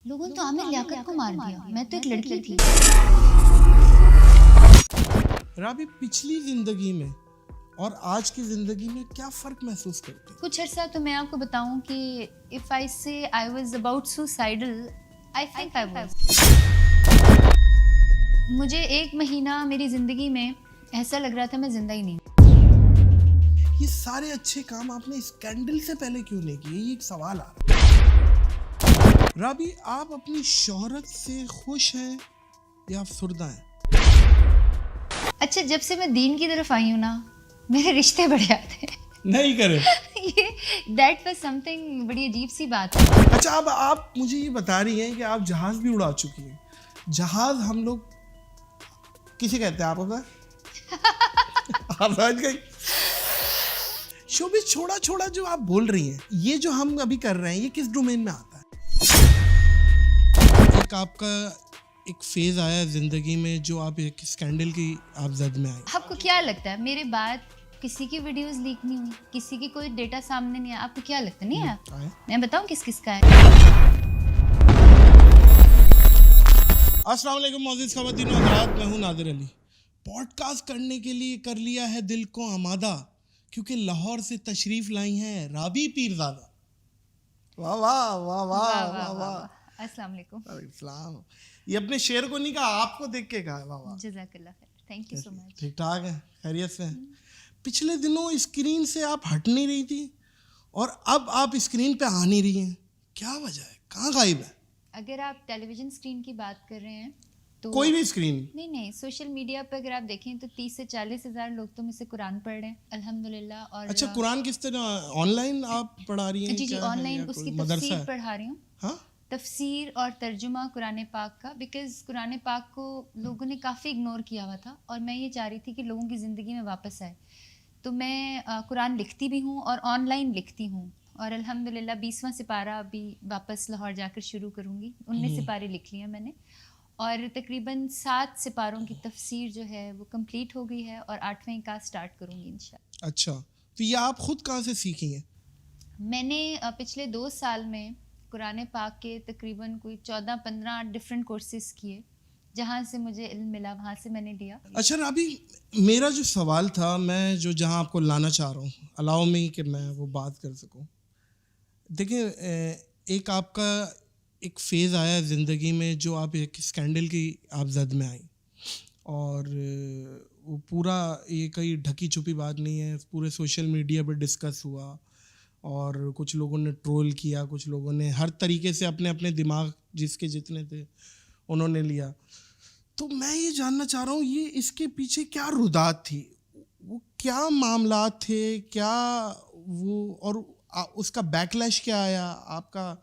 لوگوں نے تو عامر لیاقت کو مار دیا، میں تو ایک لڑکی تھی. رابی پچھلی زندگی میں اور آج کی زندگی میں کیا فرق محسوس کرتے ہیں؟ کچھ عرصہ تو میں آپ کو بتاؤں کہ if I say I was about suicidal, I think I was. مجھے 1 مہینہ میری زندگی میں ایسا لگ رہا تھا میں زندہ ہی نہیں. یہ سارے اچھے کام آپ نے اسکینڈل سے پہلے کیوں نہیں کیے؟ یہ ایک سوال آ رہا ہے. رابی آپ اپنی شہرت سے خوش ہیں یا افسردہ ہیں؟ اچھا، جب سے میں دین کی طرف آئی ہوں نا، میرے رشتے بڑے آتے ہیں. نہیں کرے. دیٹ واز سم تھنگ بڑی عجیب سی بات ہے. اچھا اب آپ مجھے یہ بتا رہی ہیں کہ آپ جہاز بھی اڑا چکی ہیں. جہاز ہم لوگ کسے کہتے ہیں؟ آپ سمجھ گئی. شوبز چھوڑا چھوڑا جو آپ بول رہی ہیں، یہ جو ہم ابھی کر رہے ہیں، یہ کس ڈومین میں آتا ہے؟ ایک آپ کا ایک فیز آیا زندگی میں جو آپ ایک اسکینڈل کی آپ زد میں آئی. آپ کو کیا لگتا ہے میرے بعد کسی کی ویڈیوز لیک نہیں ہوئی، کسی کی کوئی ڈیٹا سامنے نہیں آیا؟ آپ کو کیا لگتا ہے؟ نہیں آیا. میں بتاؤں کس کس کا ہے. السلام علیکم معزز خواتین و حضرات، میں ہوں نادر علی. پوڈ کاسٹ کرنے کے لیے کر لیا ہے دل کو آمادہ، کیونکہ لاہور سے تشریف لائی ہیں رابی پیرزادہ. واہ واہ واہ واہ واہ واہ. السلام علیکم. السلام. یہ اپنے شعر کو نہیں کہا، آپ کو دیکھ کے کہا. واہ واہ. جزاک اللہ خیر. تھینک یو سو مچ. ٹھیک ٹھاک ہے، خیریت سے. پچھلے دنوں اسکرین سے آپ ہٹ نہیں رہی تھی اور اب آپ اسکرین پہ آ نہیں رہی ہیں، کیا وجہ ہے؟ کہاں غائب ہے؟ اگر آپ ٹیلی ویژن اسکرین کی بات کر رہے ہیں تو کوئی بھی اسکرین نہیں، سوشل میڈیا پہ اگر آپ دیکھیں تو 30 سے 40 ہزار لوگ تو مجھ سے قرآن پڑھ رہے ہیں الحمدللہ. اور اچھا، قرآن کس طرح آن لائن آپ پڑھا رہی ہیں؟ جی آن لائن اس کی تفسیر پڑھا رہی ہوں. ہاں، تفسیر اور ترجمہ قرآن پاک کا، بیکاز قرآن پاک کو لوگوں نے کافی اگنور کیا ہوا تھا اور میں یہ چاہ رہی تھی کہ لوگوں کی زندگی میں واپس آئے. تو میں قرآن لکھتی بھی ہوں اور آن لائن لکھتی ہوں، اور الحمدللہ 20واں سپارہ ابھی واپس لاہور جا کر شروع کروں گی. 19 سپارے لکھ لیے ہیں میں نے، اور تقریباً 7 سپاروں کی تفسیر جو ہے وہ کمپلیٹ ہو گئی ہے اور 8ویں کا سٹارٹ کروں گی انشاءاللہ. اچھا، تو یہ آپ خود کہاں سے سیکھی ہیں؟ میں نے پچھلے 2 سال میں قرآن پاک کے تقریباً کوئی 14-15 ڈفرینٹ کورسز کیے، جہاں سے مجھے علم ملا وہاں سے میں نے لیا. اچھا رابی، میرا جو سوال تھا، میں جہاں آپ کو لانا چاہ رہا ہوں، الاؤ می کہ میں وہ بات کر سکوں. دیکھیں، ایک آپ کا ایک فیز آیا زندگی میں جو آپ ایک اسکینڈل کی آپ زد میں آئی، اور وہ پورا یہ کوئی ڈھکی چھپی بات نہیں ہے، پورے سوشل میڈیا پہ ڈسکس ہوا اور کچھ لوگوں نے ٹرول کیا، کچھ لوگوں نے ہر طریقے سے اپنے دماغ جس کے جتنے تھے انہوں نے لیا. تو میں یہ جاننا چاہ رہا ہوں، یہ اس کے پیچھے کیا ردات تھی؟ وہ کیا معاملات تھے؟ کیا وہ، اور اس کا بیکلیش کیا آیا؟ آپ کا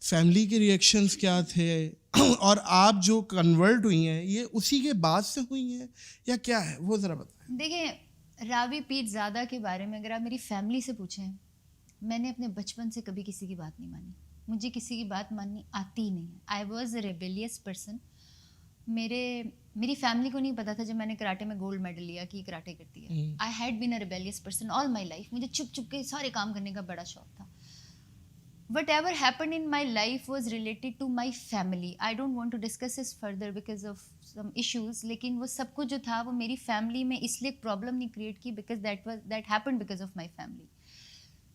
فیملی کے ریئیکشنز کیا تھے؟ اور آپ جو کنورٹ ہوئی ہیں یہ اسی کے بعد سے ہوئی ہیں یا کیا ہے؟ وہ ذرا بتائیں. دیکھیں، رابی پیرزادہ کے بارے میں اگر آپ میری فیملی سے پوچھیں، میں نے اپنے بچپن سے کبھی کسی کی بات نہیں مانی. مجھے کسی کی بات ماننی آتی ہی نہیں ہے. I was a rebellious person. میری فیملی کو نہیں پتا تھا جب میں نے کراٹے میں گولڈ میڈل لیا کہ یہ کراٹے کرتی ہے. I had been a rebellious person all my life. مجھے چھپ چھپ کے سارے کام کرنے کا بڑا شوق تھا. Whatever happened in my life was related to my family. I don't want to discuss اس further because of some issues, لیکن وہ سب کچھ جو تھا وہ میری فیملی میں اس لیے پرابلم نہیں کریٹ کی because that happened because of my family.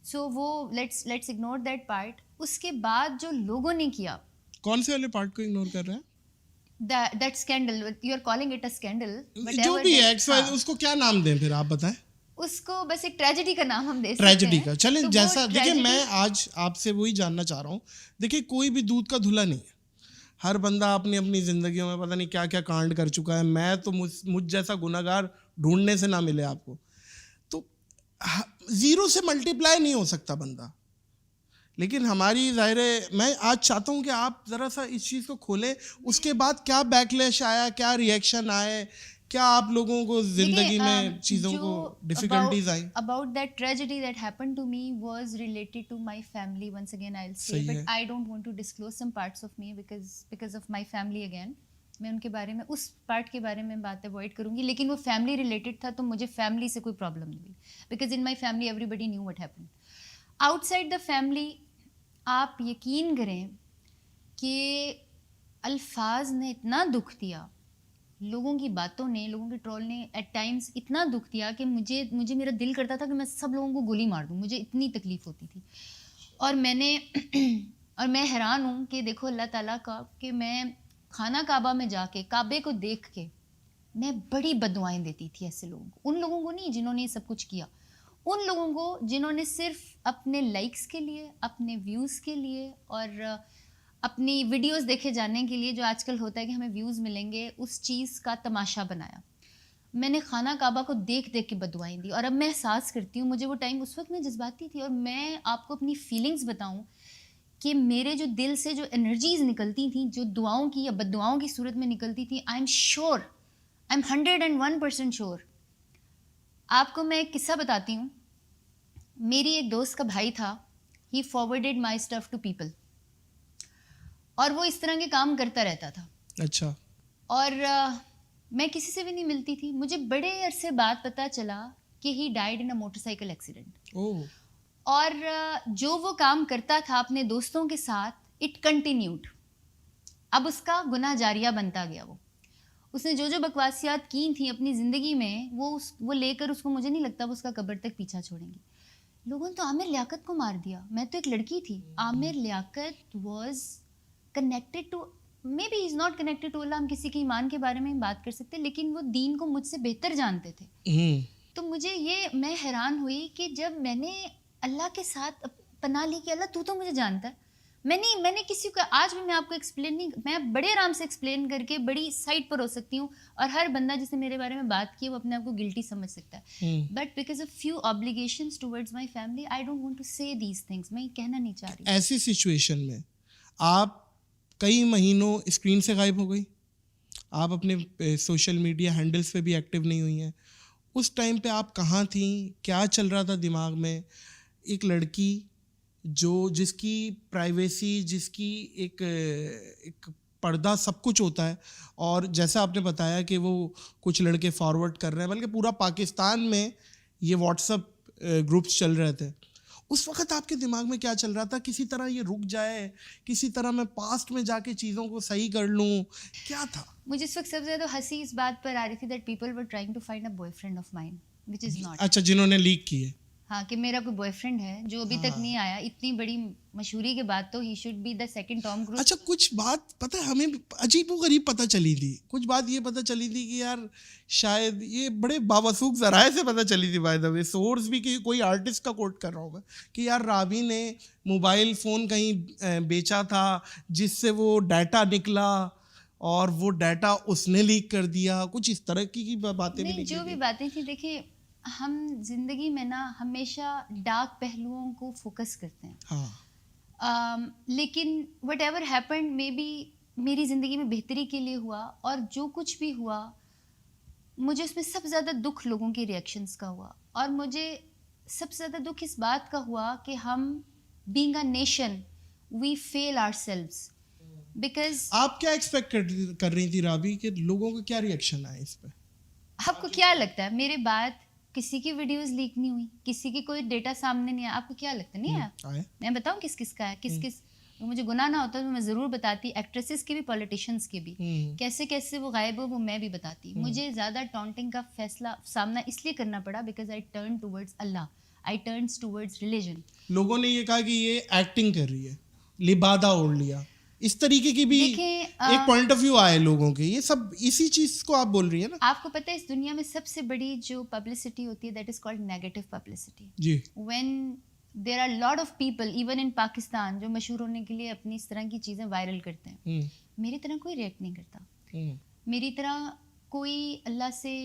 So وہ لیٹس اگنور دیٹ پارٹ. اس کے بعد جو لوگوں نے کیا، کون سے والے پارٹ کو اگنور کر رہے ہیں؟ that scandal, you are calling it a scandal, جو بھی ہے اس کو کیا نام دیں پھر آپ بتائیں؟ اس کو بس ایک ٹریجڈی کا نام ہم دے سکتے ہیں. ٹریجڈی کا. چلیں، جیسا دیکھیں، میں آج آپ سے وہی جاننا چاہ رہا ہوں. دیکھیں، کوئی بھی دودھ کا دھلا نہیں ہے. ہر بندہ اپنی اپنی زندگیوں میں پتہ نہیں کیا کیا کانڈ کر چکا ہے. میں تو مجھ جیسا گناہ گار ڈھونڈنے سے نہ ملے آپ کو. تو 0 سے ملٹیپلائی نہیں ہو سکتا بندہ. لیکن ہماری ظاہر ہے، میں آج چاہتا ہوں کہ آپ ذرا سا اس چیز کو کھولیں. اس کے بعد کیا بیکلیش آیا، کیا ریئیکشن آئے، کیا آپ لوگوں کو زندگی میں چیزوں کو ڈیفیکلٹیز آئیں؟ About that tragedy that happened to me was related to my family. Once again I'll say, but I don't want to disclose some parts of me because of my family again. میں ان کے بارے میں، اس part کے بارے میں بات avoid کروں گی. لیکن وہ فیملی ریلیٹڈ تھا تو مجھے فیملی سے کوئی پرابلم نہیں ہوئی because in my family everybody knew what happen. Outside the family آپ یقین کریں کہ الفاظ نے اتنا دکھ دیا, لوگوں کی باتوں نے, لوگوں کے ٹرول نے ایٹ ٹائمز اتنا دکھ دیا کہ مجھے میرا دل کرتا تھا کہ میں سب لوگوں کو گولی مار دوں, مجھے اتنی تکلیف ہوتی تھی. اور میں حیران ہوں کہ دیکھو اللہ تعالیٰ کا, کہ میں خانہ کعبہ میں جا کے, کعبے کو دیکھ کے میں بڑی بددعائیں دیتی تھی ایسے لوگوں کو. ان لوگوں کو نہیں جنہوں نے یہ سب کچھ کیا, ان لوگوں کو جنہوں نے صرف اپنے لائکس کے لیے, اپنے ویوز کے لیے اور اپنی ویڈیوز دیکھے جانے کے لیے, جو آج کل ہوتا ہے کہ ہمیں ویوز ملیں گے, اس چیز کا تماشا بنایا. میں نے خانہ کعبہ کو دیکھ کے بددعائیں دی. اور اب میں احساس کرتی ہوں, مجھے وہ ٹائم اس وقت میں جذباتی تھی, اور میں آپ کو اپنی فیلنگز بتاؤں کہ میرے جو دل سے جو انرجیز نکلتی تھیں, جو دعاؤں کی یا بد دعاؤں کی صورت میں نکلتی تھیں, آئی ایم 101% شیور. آپ کو میں ایک قصہ بتاتی ہوں. میری ایک دوست کا بھائی تھا, he forwarded my stuff to people, اور وہ اس طرح کے کام کرتا رہتا تھا. اچھا. اور میں کسی سے بھی نہیں ملتی تھی. مجھے بڑے عرصے بعد پتہ چلا کہ ہی ڈائیڈ ان اے موٹر سائیکل ایکسیڈنٹ. اور جو وہ کام کرتا تھا اپنے دوستوں کے ساتھ, اٹ کنٹینیوڈ. اب اس کا گناہ جاریہ بنتا گیا. اس نے جو بکواسیات کی تھیں اپنی زندگی میں, وہ لے کر اس کو, مجھے نہیں لگتا وہ اس کا قبر تک پیچھا چھوڑیں گی. لوگوں نے تو عامر لیاقت کو مار دیا. میں تو ایک لڑکی تھی. Aamir Liaquat was connected to, may be is not connected to Allah, ہم کسی کے ایمان کے بارے میں بات کر سکتے, لیکن وہ دین کو مجھ سے بہتر جانتے تھے. تو میں حیران ہوئی کہ جب میں نے اللہ کے ساتھ پناہ لی کہ اللہ تو مجھے جانتا ہے. میں نے کسی کو, آج بھی میں آپ کو ایکسپلین نہیں, میں بڑے آرام سے ایکسپلین کر کے بڑی سائٹ پر ہو سکتی ہوں, اور ہر بندہ جس نے میرے بارے میں بات کی وہ اپنے آپ کو گلٹی سمجھ سکتا ہے. But because of few obligations towards my family, I don't want to say these things. میں یہ کہنا نہیں چاہ رہی. ایسی سچویشن میں آپ کئی مہینوں اسکرین سے غائب ہو گئی, آپ اپنے سوشل میڈیا ہینڈلس پہ بھی ایکٹیو نہیں ہوئی ہیں. اس ٹائم پہ آپ کہاں تھیں, کیا چل رہا تھا دماغ میں؟ ایک لڑکی جس کی پرائیویسی, جس کی ایک پردہ, سب کچھ ہوتا ہے, اور جیسا آپ نے بتایا کہ وہ کچھ لڑکے فارورڈ کر رہے ہیں, بلکہ پورا پاکستان میں یہ واٹس اپ گروپس چل رہے تھے. اس وقت آپ کے دماغ میں کیا چل رہا تھا؟ کسی طرح یہ رک جائے, کسی طرح میں پاسٹ میں جا کے چیزوں کو صحیح کر لوں, کیا تھا؟ مجھے اس وقت سب سے زیادہ ہنسی اس بات پر آ رہی تھی that people were trying to find a boyfriend of mine which is not. اچھا, جنہوں نے لیک کی ہے. ہاں, کہ میرا کوئی بوائے فرینڈ ہے جو ابھی تک نہیں آیا. اتنی بڑی مشہوری کے بعد تو ہی should be the second Tom Cruise. اچھا, کچھ بات پتہ ہے ہمیں عجیب و غریب پتہ چلی تھی. کچھ بات یہ پتہ چلی تھی کہ یار شاید یہ بڑے باوثوق ذرائع سے پتہ چلی تھی, بائی دا وے سورس بھی, کہ کوئی آرٹسٹ کا کوٹ کر رہا ہوگا, کہ یار رابی نے موبائل فون کہیں بیچا تھا جس سے وہ ڈیٹا نکلا, اور وہ ڈیٹا اس نے لیک کر دیا. کچھ اس طرح کی باتیں بھی. جو بھی باتیں تھیں, دیکھیں ہم زندگی میں نا ہمیشہ ڈارک پہلوؤں کو فوکس کرتے ہیں. لیکن whatever happened maybe میری زندگی میں بہتری کے لیے ہوا, اور جو کچھ بھی ہوا مجھے اس میں سب سے زیادہ دکھ لوگوں کے ریئیکشنز کا ہوا. اور مجھے سب سے زیادہ دکھ اس بات کا ہوا کہ ہم being a nation we feel ourselves. Because آپ کیا ایکسپیکٹ کر رہی تھی رابی, کہ لوگوں کا کیا ریئیکشن آئے اس پہ؟ آپ کو کیا لگتا ہے میرے بعد کسی کی ویڈیوز لیک نہیں ہوئی, کسی کی کوئی ڈیٹا سامنے نہیں آیا؟ آپ کو کیا لگتا ہے نہیں آیا؟ میں بتاؤں کس کس کا ہے, کس مجھے گناہ نہ ہوتا تو میں ضرور بتاتی. ایکٹریسز کے بھی, پولیٹیشینس کے بھی, کیسے کیسے وہ غائب ہو وہ میں بھی بتاتی. مجھے زیادہ ٹانٹنگ کا فیصلہ سامنا اس لیے کرنا پڑا because I turn towards Allah, I turns towards religion. لوگوں نے یہ کہا کہ یہ ایکٹنگ کر رہی ہے, لبادہ اوڑھ لیا, اس طریقے کی بھی ایک پوائنٹ آف ویو آئے لوگوں کے. یہ سب اسی چیز کو آپ بول رہی ہیں نا. آپ کو پتہ ہے اس دنیا میں سب سے بڑی جو پبلسٹی ہوتی ہے that is called negative publicity. جی. When there are lot of people even in Pakistan جو مشہور ہونے کے لیے اپنی اس طرح کی چیزیں وائرل کرتے ہیں, میری طرح کوئی ریئیکٹ نہیں کرتا, میری طرح کوئی اللہ سے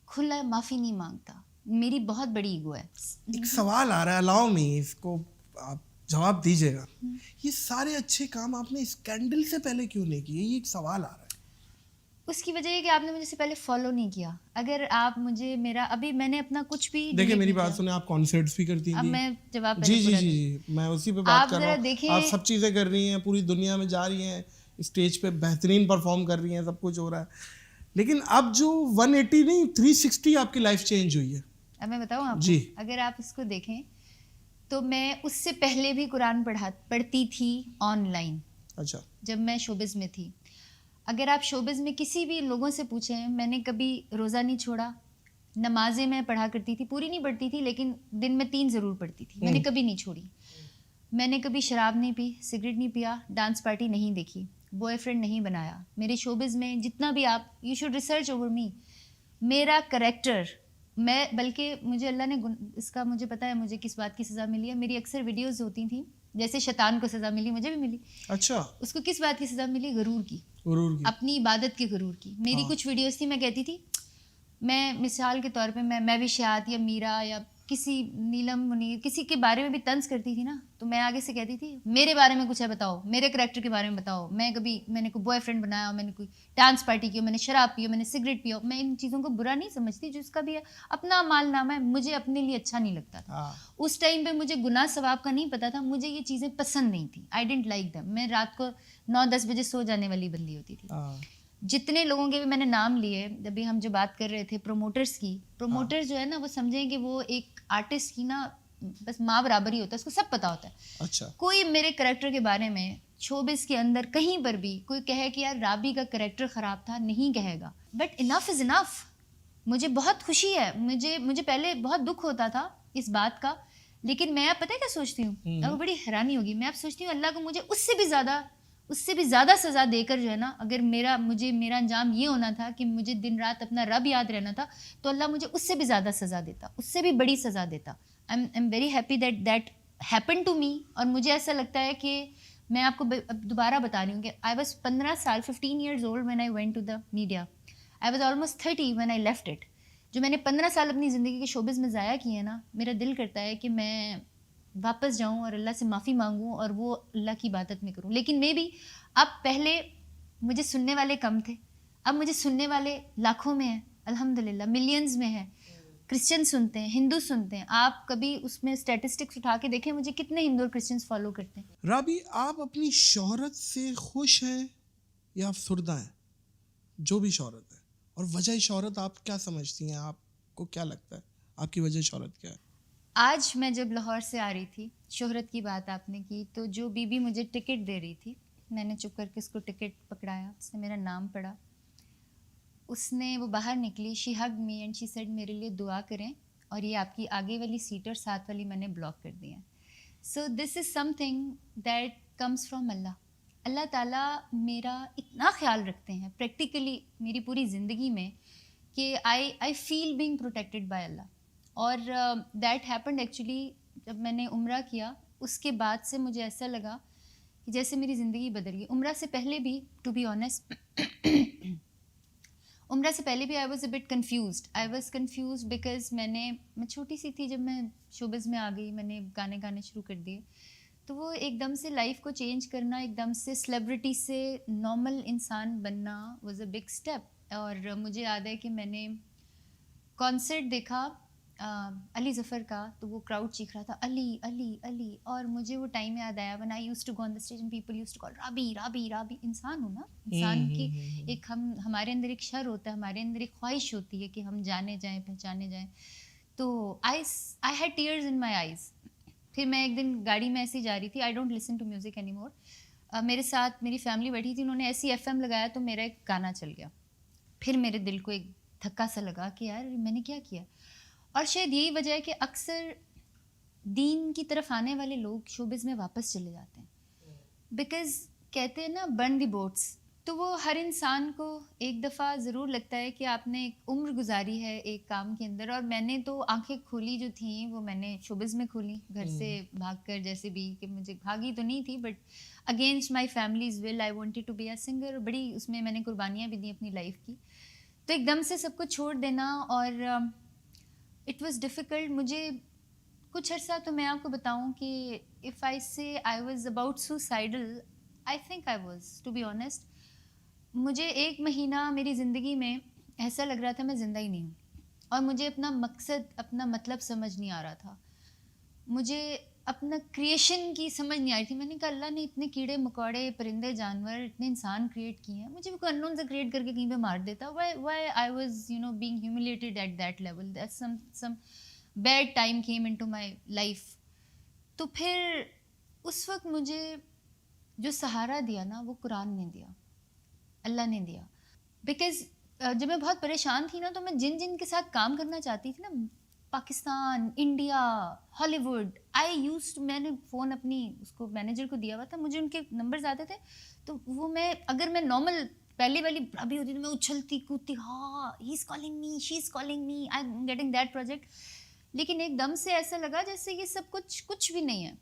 کھلا معافی نہیں مانگتا. میری بہت بڑی ایگو ہے. ایک سوال آ رہا ہے, الاؤ می, اس کو آپ جواب دیجیے گا. یہ سارے اچھے کام آپ نے اسکینڈل سے پہلے کیوں نہیں کیے؟ یہ ایک سوال آ رہا ہے. اس کی وجہ یہ کہ آپ نے مجھے سے پہلے فالو نہیں کیا. اگر آپ مجھے ابھی میں نے اپنا کچھ بھی دیکھیں, میری بات سنیں, آپ کانسرٹس بھی کرتی ہیں. اب میں جواب جی میں اسی پہ بات کر رہا ہوں. آپ سب چیزیں کر رہی ہیں, پوری دنیا میں جا رہی ہیں, اسٹیج پہ بہترین پرفارم کر رہی ہیں, سب کچھ ہو رہا ہے, لیکن اب جو 180 نہیں 360 آپ کی لائف چینج ہوئی ہے. اب میں بتاؤں آپ کو, اگر آپ اس کو دیکھیں تو میں اس سے پہلے بھی قرآن پڑھتی تھی آن لائن. اچھا. جب میں شوبز میں تھی. اگر آپ شوبز میں کسی بھی لوگوں سے پوچھیں, میں نے کبھی روزہ نہیں چھوڑا, نمازیں میں پڑھا کرتی تھی, پوری نہیں پڑھتی تھی لیکن دن میں 3 ضرور پڑھتی تھی, میں نے کبھی نہیں چھوڑی. میں نے کبھی شراب نہیں پی, سگریٹ نہیں پیا, ڈانس پارٹی نہیں دیکھی, بوائے فرینڈ نہیں بنایا. میرے شوبز میں جتنا بھی آپ, یو شوڈ ریسرچ اوور می, میرا کریکٹر, میں بلکہ مجھے اللہ نے اس کا مجھے پتا ہے مجھے کس بات کی سزا ملی ہے. میری اکثر ویڈیوز ہوتی تھیں, جیسے شیطان کو سزا ملی, مجھے بھی ملی. اچھا. اس کو کس بات کی سزا ملی؟ غرور کی, اپنی عبادت کے غرور کی. میری کچھ ویڈیوز تھی, میں کہتی تھی, میں مثال کے طور پہ میں بھی شاعت یا میرا یا کسی نیلم منیر کسی کے بارے میں بھی طنز کرتی تھی نا, تو میں آگے سے کہتی تھی میرے بارے میں کچھ ہے بتاؤ, میرے کریکٹر کے بارے میں بتاؤ. میں نے کوئی بوائے فرینڈ بنایا, میں نے کوئی ڈانس پارٹی کی, میں نے شراب پی, میں نے سگریٹ پیا. میں ان چیزوں کو برا نہیں سمجھتی, جو اس کا بھی ہے اپنا مال نامہ ہے, مجھے اپنے لیے اچھا نہیں لگتا تھا. اس ٹائم پہ مجھے گناہ ثواب کا نہیں پتا تھا, مجھے یہ چیزیں پسند نہیں تھیں. I didn't like them. میں رات کو 9-10 بجے سو جانے والی بندی ہوتی تھی. جتنے لوگوں کے بھی میں نے نام لیے, ابھی ہم جو بات کر رہے تھے پروموٹرس کی, پروموٹر جو ہے نا وہ سمجھیں کہ وہ ایک آرٹسٹ کی نا بس ماں برابر ہی ہوتا ہے, اس کو سب پتا ہوتا ہے. اچھا. کوئی میرے کریکٹر کے بارے میں شوبز کے اندر کہیں پر بھی کوئی کہے کہ یار رابی کا کریکٹر خراب تھا, نہیں کہے گا. بٹ انف از انف. مجھے بہت خوشی ہے, مجھے پہلے بہت دکھ ہوتا تھا اس بات کا, لیکن میں اب پتہ ہے کیا سوچتی ہوں, اب بڑی حیرانی ہوگی, میں اب سوچتی ہوں اللہ کو مجھے اس سے بھی زیادہ سزا دے کر جو ہے نا, اگر میرا انجام یہ ہونا تھا کہ مجھے دن رات اپنا رب یاد رہنا تھا, تو اللہ مجھے اس سے بھی زیادہ سزا دیتا, اس سے بھی بڑی سزا دیتا. I am very happy that happen to me. اور مجھے ایسا لگتا ہے کہ میں آپ کو دوبارہ بتا رہی ہوں کہ I was 15 years old when I went to the media. I was almost 30 when I left it. جو میں نے 15 سال اپنی زندگی کے شوبز میں ضائع کیے ہیں نا, میرا دل کرتا ہے کہ میں واپس جاؤں اور اللہ سے معافی مانگوں اور وہ اللہ کی عبادت میں کروں. لیکن میں بھی اب پہلے مجھے سننے والے کم تھے, اب مجھے سننے والے لاکھوں میں ہیں, الحمدللہ ملینز میں ہیں. کرسچن سنتے ہیں, ہندو سنتے ہیں. آپ کبھی اس میں اسٹیٹسٹکس اٹھا کے دیکھیں مجھے کتنے ہندو اور کرسچنس فالو کرتے ہیں. رابی, آپ اپنی شہرت سے خوش ہیں یا افسردہ ہیں؟ جو بھی شہرت ہے, اور وجہ شہرت آپ کیا سمجھتی ہیں, آپ کو کیا لگتا ہے آپ کی وجہ شہرت کیا ہے؟ آج میں جب لاہور سے آ رہی تھی, شہرت کی بات آپ نے کی, تو جو بی بی مجھے ٹکٹ دے رہی تھی, میں نے چپ کر کے اس کو ٹکٹ پکڑایا, اس نے میرا نام پڑھا, اس نے وہ باہر نکلی, شی ہگڈ می اینڈ شی سیڈ میرے لیے دعا کریں, اور یہ آپ کی آگے والی سیٹ اور ساتھ والی میں نے بلاک کر دی ہیں. So this is something that comes from Allah. Allah تعالیٰ میرا اتنا خیال رکھتے ہیں پریکٹیکلی میری پوری زندگی میں کہ آئی فیل بینگ پروٹیکٹیڈ بائی اللہ. اور دیٹ ہیپنڈ ایکچولی جب میں نے عمرہ کیا, اس کے بعد سے مجھے ایسا لگا کہ جیسے میری زندگی بدل گئی. عمرہ سے پہلے بھی ٹو بی آنیسٹ عمرہ سے پہلے بھی I was a but confused because میں چھوٹی سی تھی جب میں شوبز میں آ گئی, میں نے گانے گانے شروع کر دیے. تو وہ ایک دم سے لائف کو چینج کرنا, ایک دم سے سیلیبریٹی سے نارمل انسان بننا واز اے بگ اسٹیپ. اور مجھے یاد ہے کہ میں نے کانسرٹ دیکھا علی ظفر کا, تو وہ کراؤڈ چیخ رہا تھا علی علی علی, اور مجھے وہ ٹائم یاد آیا when I used to go on the stage and people used to call رابی رابی رابی. انسان ہو نا, انسان کی ایک ہمارے اندر ایک شر ہوتا ہے, ہمارے اندر ایک خواہش ہوتی ہے کہ ہم جانے جائیں, پہچانے جائیں. تو I had tears in my eyes. پھر میں ایک دن گاڑی میں ایسی جا رہی تھی, I don't listen to music anymore. میرے ساتھ میری فیملی بیٹھی تھی, انہوں نے ایسی FM لگایا تو میرا ایک گانا چل گیا. پھر میرے دل کو ایک دھکا سا لگا کہ یار میں نے کیا کیا. اور شاید یہی وجہ ہے کہ اکثر دین کی طرف آنے والے لوگ شوبز میں واپس چلے جاتے ہیں, بیکاز کہتے ہیں نا برن دی بوٹس. تو وہ ہر انسان کو ایک دفعہ ضرور لگتا ہے کہ آپ نے ایک عمر گزاری ہے ایک کام کے اندر. اور میں نے تو آنکھیں کھولی جو تھیں وہ میں نے شوبز میں کھولی, گھر سے بھاگ کر, جیسے بھی کہ مجھے بھاگی تو نہیں تھی but against my family's will I wanted to be a singer. بڑی اس میں نے قربانیاں بھی دیں اپنی لائف کی. تو ایک دم سے سب کو چھوڑ دینا, اور اٹ واز ڈیفیکلٹ. مجھے کچھ عرصہ تو میں آپ کو بتاؤں کہ if I say I was about suicidal, I think I was, to be honest. مجھے 1 مہینہ میری زندگی میں ایسا لگ رہا تھا میں زندہ ہی نہیں ہوں, اور مجھے اپنا مقصد اپنا مطلب سمجھ نہیں آ رہا تھا. مجھے اپنا کریشن کی سمجھ نہیں آ رہی تھی. میں نے کہا اللہ نے اتنے کیڑے مکوڑے, پرندے, جانور, اتنے انسان کریٹ کیے ہیں, مجھے بھی کوئی انون سے کریٹ کر کے کہیں پہ مار دیتا. Why I was being humiliated at that level. That some bad time came into my life. تو پھر اس وقت مجھے جو سہارا دیا نا وہ قرآن نے دیا, اللہ نے دیا. بیکاز جب میں بہت پریشان تھی نا تو میں جن جن کے ساتھ کام کرنا چاہتی تھی نا, پاکستان, انڈیا, ہالی ووڈ, میں نے فون اپنی اس کو مینیجر کو دیا ہوا تھا, مجھے ان کے نمبرز آتے تھے تو وہ اگر میں نارمل پہلی والی ابھی ہوتی تو میں اچھلتی کودتی, ہاں he is calling me, she is calling me, I am getting that project. لیکن ایک دم سے ایسا لگا جیسے یہ سب کچھ بھی نہیں ہے.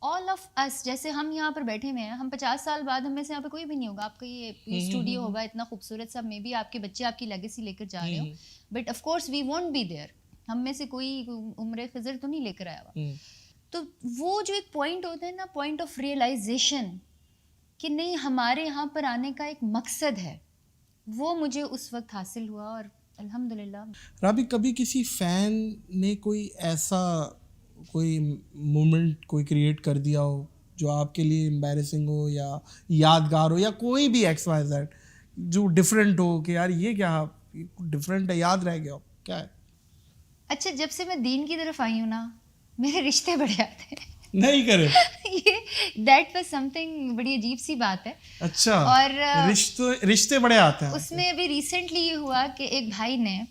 آل آف اس, جیسے ہم یہاں پر بیٹھے ہوئے ہیں, ہم 50 سال بعد ہم میں سے یہاں پہ کوئی بھی نہیں ہوگا. آپ کا یہ اسٹوڈیو ہوگا اتنا خوبصورت سا, مے بی آپ کے بچے آپ کی لیگیسی لے کر جا رہے ہوں, but of course we won't be there. ہم میں سے کوئی عمر خضر تو نہیں لے کر آیا ہوا. تو وہ جو ایک پوائنٹ ہوتا ہے نا, پوائنٹ آف ریئلائزیشن کہ نہیں ہمارے یہاں پر آنے کا ایک مقصد ہے, وہ مجھے اس وقت حاصل ہوا. اور الحمدللہ. رابی, کبھی کسی فین نے کوئی ایسا کوئی مومنٹ کوئی کریٹ کر دیا ہو جو آپ کے لیے امبیرسنگ ہو یا یادگار ہو, یا کوئی بھی ایکس وائی زیڈ جو ڈفرینٹ ہو کہ یار یہ کیا ڈفرینٹ ہے, یاد رہ گیا ہو, کیا ہے؟ اچھا, جب سے میں دین کی طرف آئی ہوں نا, میرے رشتے بڑے آتے ہیں. نہیں کرے یہ دیٹ واز سم تھنگ بڑی عجیب سی بات ہے. اچھا, اور رشتے بڑے آتے ہیں. اس میں ابھی ریسنٹلی یہ ہوا کہ ایک بھائی نے,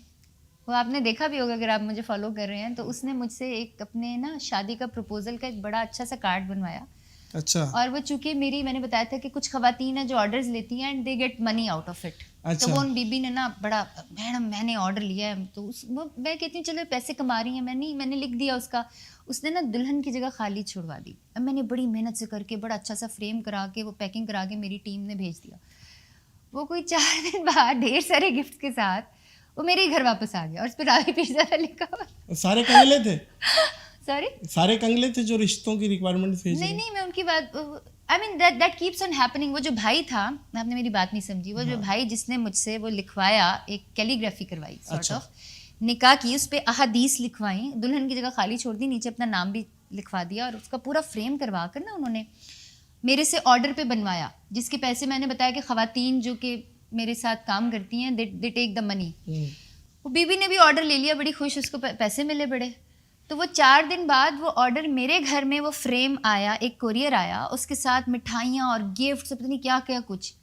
وہ آپ نے دیکھا بھی ہوگا اگر آپ مجھے فالو کر رہے ہیں, تو اس نے مجھ سے ایک اپنے نا شادی کا پروپوزل کا ایک بڑا اچھا سا کارڈ بنوایا. اچھا. اور وہ چونکہ میں نے بتایا تھا کہ کچھ خواتین ہیں جو آرڈرز لیتی ہیں and they get money out of it. تو وہ ان بی بی نے نا بڑا, میڈم میں نے آرڈر لیا ہے, تو وہ میں کہتی ہوں چلو پیسے کما رہی ہیں, میں نے لکھ دیا اس کا. اس نے نا دلہن کی جگہ خالی چھڑوا دی. اب میں نے بڑی محنت سے کر کے بڑا اچھا سا فریم کرا کے وہ پیکنگ کرا کے میری ٹیم نے بھیج دیا. وہ کوئی 4 دن بعد ڈھیر سارے گفٹ کے ساتھ وہ میرے ہی گھر واپس آ گیا, اور اس پہ رابی پیزا لکھا ہوا. سارے کنگلے تھے؟ سارے کنگلے تھے جو رشتوں کی ریکوائرمنٹ بھیج رہے ہیں؟ نہیں, میں ان کی بات, I mean that keeps on happening. وہ جو بھائی تھا, آپ نے میری بات نہیں سمجھی, وہ جو بھائی جس نے مجھ سے وہ لکھوایا, ایک کیلیگرافی کروائی سارٹ آف, نکاح کی, اس پہ احادیث لکھوائیں, دلہن کی جگہ خالی چھوڑ دی, نیچے اپنا نام بھی لکھوا دیا, اور اس کا پورا فریم کروا کر نا انہوں نے میرے سے آرڈر پہ بنوایا, جس کے پیسے میں نے بتایا کہ خواتین جو کہ میرے ساتھ کام کرتی ہیں دے ٹیک دا منی. وہ بی بی نے بھی آرڈر لے لیا, بڑی خوش, اس کو پیسے ملے بڑے. تو وہ 4 دن بعد وہ آرڈر میرے گھر میں وہ فریم آیا, ایک کوریئر آیا, اس کے ساتھ مٹھائیاں اور گفٹ, پتہ نہیں کیا کیا کچھ.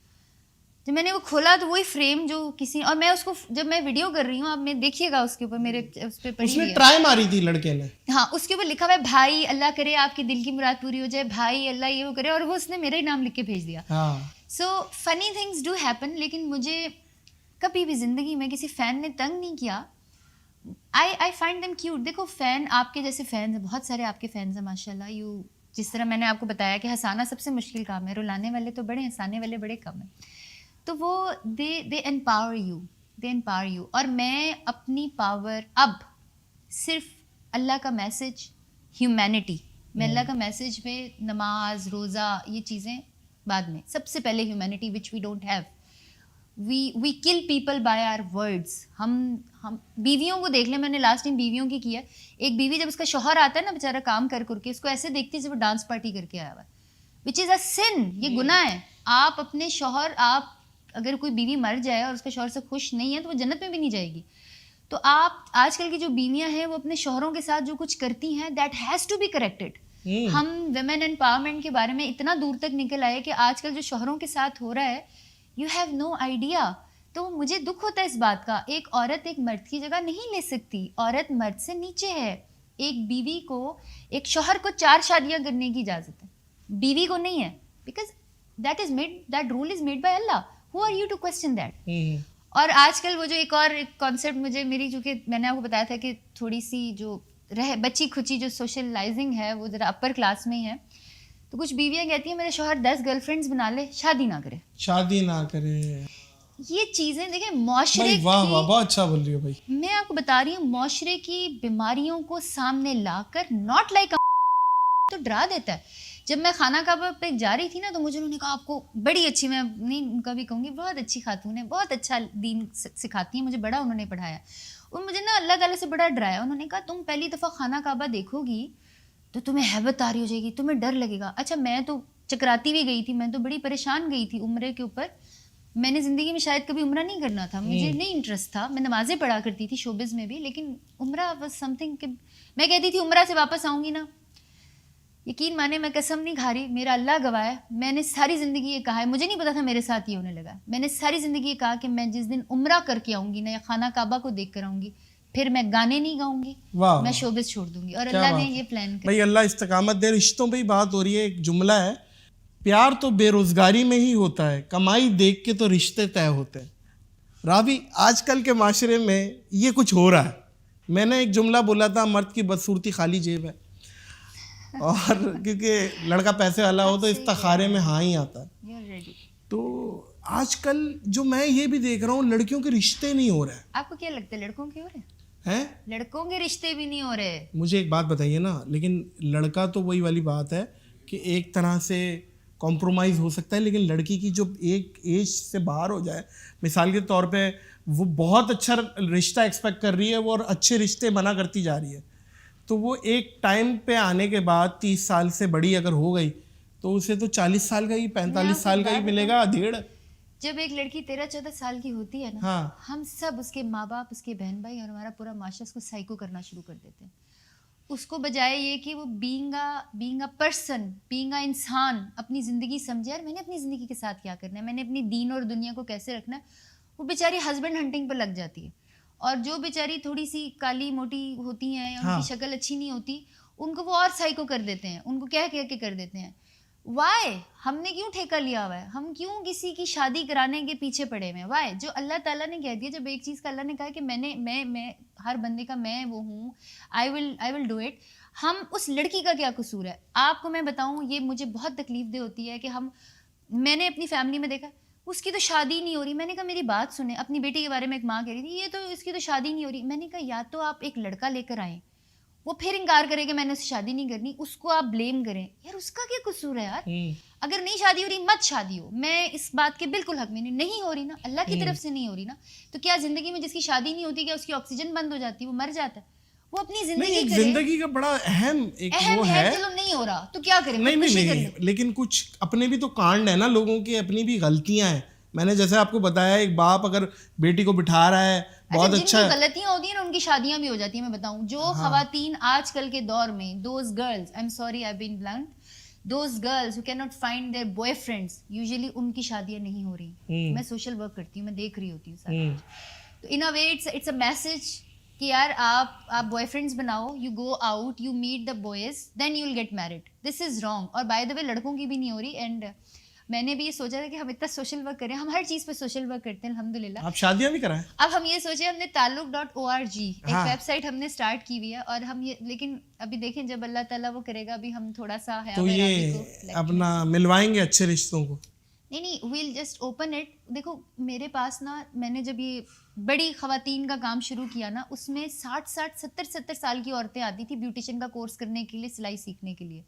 جب میں نے وہ کھولا تو وہی فریم جو کسی, اور میں اس کو جب میں ویڈیو کر رہی ہوں, آپ میں دیکھیے گا اس کے اوپر میرے اس پہ اس نے ٹرائی ماری تھی لڑکے نے, ہاں, اس کے اوپر لکھا ہوا ہے بھائی اللہ کرے آپ کے دل کی مراد پوری ہو جائے, بھائی اللہ یہ وہ کرے, اور وہ اس نے میرا ہی نام لکھ کے بھیج دیا. سو فنی تھنگس ڈو ہیپن. لیکن مجھے کبھی بھی زندگی میں کسی فین نے تنگ نہیں کیا. I find them cute. دیکھو فین, آپ کے جیسے فینز ہیں, بہت سارے آپ کے فینز ہیں ماشاء اللہ. جس طرح میں نے آپ کو بتایا کہ ہنسانا سب سے مشکل کام ہے, رلانے والے تو بڑے, ہنسانے والے بڑے کم ہیں. تو وہ دے امپاور یو. اور میں اپنی پاور اب صرف اللہ کا میسج, ہیومینٹی, میں اللہ کا میسج میں نماز, روزہ, یہ چیزیں بعد میں, سب سے پہلے humanity which we don't have. We kill people by are words. ہم بیویوں کو دیکھ لیں, میں نے لاسٹ ٹائم بیویوں کی کیا, ایک بیوی جب اس کا شوہر آتا ہے نا بیچارہ کام کر کے, اس کو ایسے دیکھتی ہے جب وہ ڈانس پارٹی کر کے آیا ہوا ہے, وچ از اے سن. یہ گناہ ہے. آپ اپنے شوہر, آپ اگر کوئی بیوی مر جائے اور اس کے شوہر سے خوش نہیں ہے تو وہ جنت میں بھی نہیں جائے گی. تو آپ آج کل کی جو بیویاں ہیں وہ اپنے شوہروں کے ساتھ جو کچھ کرتی ہیں, that has to be corrected. ہم ویمن امپاورمنٹ کے بارے میں اتنا دور تک نکل آئے کہ آج کل جو شوہروں کے ساتھ ہو رہا ہے, یو ہیو نو آئیڈیا. تو مجھے دکھ ہوتا ہے اس بات کا. ایک عورت ایک مرد کی جگہ نہیں لے سکتی, عورت مرد سے نیچے ہے. ایک بیوی کو, ایک شوہر کو 4 شادیاں کرنے کی اجازت ہے, بیوی کو نہیں ہے, because that role is made by Allah. Who are you to question that? اور آج کل وہ جو ایک اور کانسیپٹ مجھے, میری چونکہ میں نے آپ کو بتایا تھا کہ تھوڑی سی جو بچی کھچی جو سوشلائزنگ ہے وہ ذرا اپر کلاس میں ہی ہے, تو کچھ بیویاں کہتی ہیں میرے شوہر 10 گرل فرینڈس بنا لے, شادی نہ کرے. یہ چیزیں دیکھیں معاشرے کی, بہت اچھا بول رہی ہو بھائی. میں آپ کو بتا رہی ہوں, معاشرے کی بیماریوں کو سامنے لا کر ناٹ لائک تو ڈرا دیتا ہے. جب میں خانہ کعبہ پہ جا رہی تھی نا, تو مجھے انہوں نے کہا آپ کو بڑی اچھی, میں نہیں ان کا بھی کہوں گی, بہت اچھی خاتون ہے, بہت اچھا دین سکھاتی ہیں, مجھے بڑا انہوں نے پڑھایا. اور مجھے نا اللہ تعالیٰ سے بڑا ڈرایا. انہوں نے کہا تم پہلی دفعہ خانہ کعبہ دیکھو گی تو تمہیں ہیبت آ رہی ہو جائے گی, تمہیں ڈر لگے گا. اچھا, میں تو چکراتی بھی گئی تھی, میں تو بڑی پریشان گئی تھی عمرے کے اوپر. میں نے زندگی میں شاید کبھی عمرہ نہیں کرنا تھا, مجھے نہیں انٹرسٹ تھا, میں نمازیں پڑھا کرتی تھی شوبز میں بھی, لیکن عمرہ واز سم تھنگ کہ میں کہتی تھی عمرہ سے واپس آؤں گی نا یقین مانے میں قسم نہیں کھا رہی, میرا اللہ گواہ ہے, میں نے ساری زندگی یہ کہا ہے, مجھے نہیں پتا تھا میرے ساتھ یہ ہونے لگا, میں نے ساری زندگی یہ کہا کہ میں جس دن عمرہ کر کے آؤں گی نا, یا خانہ کعبہ کو دیکھ کر آؤں گی, پھر میں گانے نہیں گاؤں گی, میں شوبز چھوڑ دوں گی. اور اللہ نے یہ پلان کیا. بھائی اللہ استقامت دے. رشتوں پہ ہی بات ہو رہی ہے, ایک جملہ ہے, پیار تو بے روزگاری میں ہی ہوتا ہے, کمائی دیکھ کے تو رشتے طے ہوتے ہیں. رابی, آج کل کے معاشرے میں یہ کچھ ہو رہا ہے. میں نے ایک جملہ بولا تھا, مرد کی بدصورتی خالی جیب ہے, اور کیونکہ لڑکا پیسے والا ہو تو استخارے میں ہاں ہی آتا ہے. تو آج کل جو میں یہ بھی دیکھ رہا ہوں, لڑکیوں کے رشتے نہیں ہو رہے ہیں. آپ کو کیا لگتا ہے لڑکوں کے ہو رہے ہیں؟ لڑکوں کے رشتے بھی نہیں ہو رہے. مجھے ایک بات بتائیے نا, لیکن لڑکا تو وہی والی بات ہے کہ ایک طرح سے کمپرومائز ہو سکتا ہے, لیکن لڑکی کی جو ایک ایج سے باہر ہو جائے, مثال کے طور پہ وہ بہت اچھا رشتہ ایکسپیکٹ کر رہی ہے, وہ اور اچھے رشتے بنا کرتی جا رہی ہے, تو وہ ایک ٹائم پہ آنے کے بعد 30 سال سے بڑی اگر ہو گئی تو اسے تو 40 سال کا ہی 45 سال کا ہی ملے گا ڈھیڑ. جب ایک لڑکی 13-14 سال کی ہوتی ہے نا, ہم سب اس کے ماں باپ, اس کے بہن بھائی اور ہمارا پورا معاشرہ اس کو سائیکو کرنا شروع کر دیتے ہیں. اس کو بجائے یہ کہ وہ being a person, being a انسان اپنی زندگی سمجھے, اور میں نے اپنی زندگی کے ساتھ کیا کرنا ہے, میں نے اپنی دین اور دنیا کو کیسے رکھنا ہے, وہ بیچاری ہسبینڈ ہنٹنگ پہ لگ جاتی ہے. اور جو بیچاری تھوڑی سی کالی موٹی ہوتی ہیں, ان کی شکل اچھی نہیں ہوتی, ان کو وہ اور سائیکو کر دیتے ہیں, ان کو کہہ کے کر دیتے ہیں. وائے ہم نے کیوں ٹھیکہ لیا ہوا ہے, ہم کیوں کسی کی شادی کرانے کے پیچھے پڑے ہوئے ہیں؟ وائے جو اللہ تعالیٰ نے کہہ دیا, جب ایک چیز کا اللہ نے کہا کہ میں ہر بندے کا میں وہ ہوں, آئی ول ڈو اٹ. ہم اس لڑکی کا کیا قصور ہے؟ آپ کو میں بتاؤں, یہ مجھے بہت تکلیف دہ ہوتی ہے کہ میں نے اپنی فیملی میں دیکھا, اس کی تو شادی نہیں ہو رہی. میں نے کہا میری بات سنیں, اپنی بیٹی کے بارے میں ایک ماں کہہ رہی تھی, یہ تو اس کی تو شادی نہیں ہو رہی. میں نے کہا یا تو آپ ایک لڑکا لے کر آئیں, وہ پھر انکار کرے کہ میں نے اس سے شادی نہیں کرنی, اس کو آپ بلیم کریں. یار اس کا کیا قصور ہے یار؟ اگر نہیں شادی ہو رہی مت شادی ہو, میں اس بات کے بالکل حق میں نہیں ہو رہی نا, اللہ کی طرف سے نہیں ہو رہی نا, تو کیا زندگی میں جس کی شادی نہیں ہوتی کیا اس کی آکسیجن بند ہو جاتی ہے, وہ مر جاتا ہے؟ وہ اپنی زندگی کا بڑا اہم ایک وہ ہے. چلو نہیں ہو رہا تو کیا کریں, نہیں, لیکن کچھ اپنے بھی تو کانڈ ہے نا, لوگوں کی اپنی بھی غلطیاں ہیں. میں نے جیسے آپ کو بتایا, ایک باپ اگر بیٹی کو بٹھا رہا ہے, بہت اچھا ہے. غلطیاں ہوتی ہیں نا, ان کی شادیاں بھی ہو جاتی ہیں. میں بتاؤں, جو خواتین آج کل کے دور میں, those girls, I am sorry I been blunt, those girls who can not find their boyfriends, usually ان کی شادیاں نہیں ہو رہی. میں سوشل ورک کرتی ہوں, میں دیکھ رہی ہوتی ہوں سارا کچھ. تو ان اے وے اٹس اے میسج کہ یار آپ بوائے فرینڈس بناؤ, you go out, you meet the boys, then you will get married. This is wrong. اور بائی دا وے لڑکوں کی بھی نہیں ہو رہی. اینڈ میں نے بھی یہ سوچا تھا کہ ہم اتنا سوشل ورک کریں, ہم ہر چیز پہ سوشل ورک کرتے ہیں الحمد للہ. آپ شادیاں بھی کرائیں. اب ہم یہ سوچے, ہم نے تعلق.org ایک ویب سائٹ ہم نے اسٹارٹ کی ہوئی ہے, اور ہم یہ, لیکن ابھی دیکھیں جب اللہ تعالیٰ وہ کرے گا, ابھی ہم تھوڑا سا ہے تو یہ اپنا ملوائیں گے اچھے رشتوں کو. نہیں, ویل جسٹ اوپن اٹ. دیکھو میرے پاس نا, میں نے جب یہ بڑی خواتین کا کام شروع کیا نا, اس میں 60-70 سال کی عورتیں آتی تھی بیوٹیشین کا کورس کرنے کے لیے, سلائی سیکھنے کے لیے.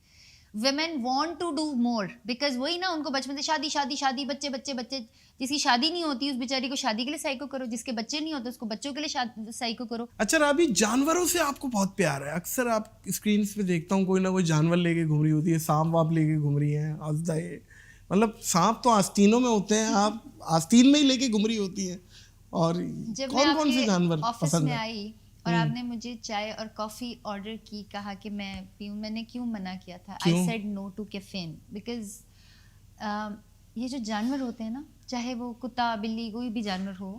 women want to do more because وہی نا, ان کو بچپن سے شادی بچے, جس کی شادی نہیں ہوتی اس بیچاری کو شادی کے لیے سائیکو کرو, جس کے بچے نہیں ہوتے اس کو بچوں کے لیے سائیکو کرو. اچھا رابی, جانوروں سے آپ کو بہت پیار ہے. اکثر آپ اسکرینس پہ دیکھتا ہوں کوئی نہ کوئی جانور لے کے گھوم رہی ہوتی ہے, سانپ واپ لے کے گھوم رہی ہیں, مطلب سانپ تو آستینوں میں ہوتے ہیں, آپ آستین میں ہی لے کے گھوم رہی ہوتی ہیں. اور کون سے جانور پسند ہیں؟ آئی اور آپ نے مجھے چائے اور کافی آرڈر کی, کہا کہ میں پیوں, میں نے کیوں منع کیا تھا؟ I said no to caffeine, بیکاز یہ جو جانور ہوتے ہیں نا, چاہے وہ کتا بلی کوئی بھی جانور ہو,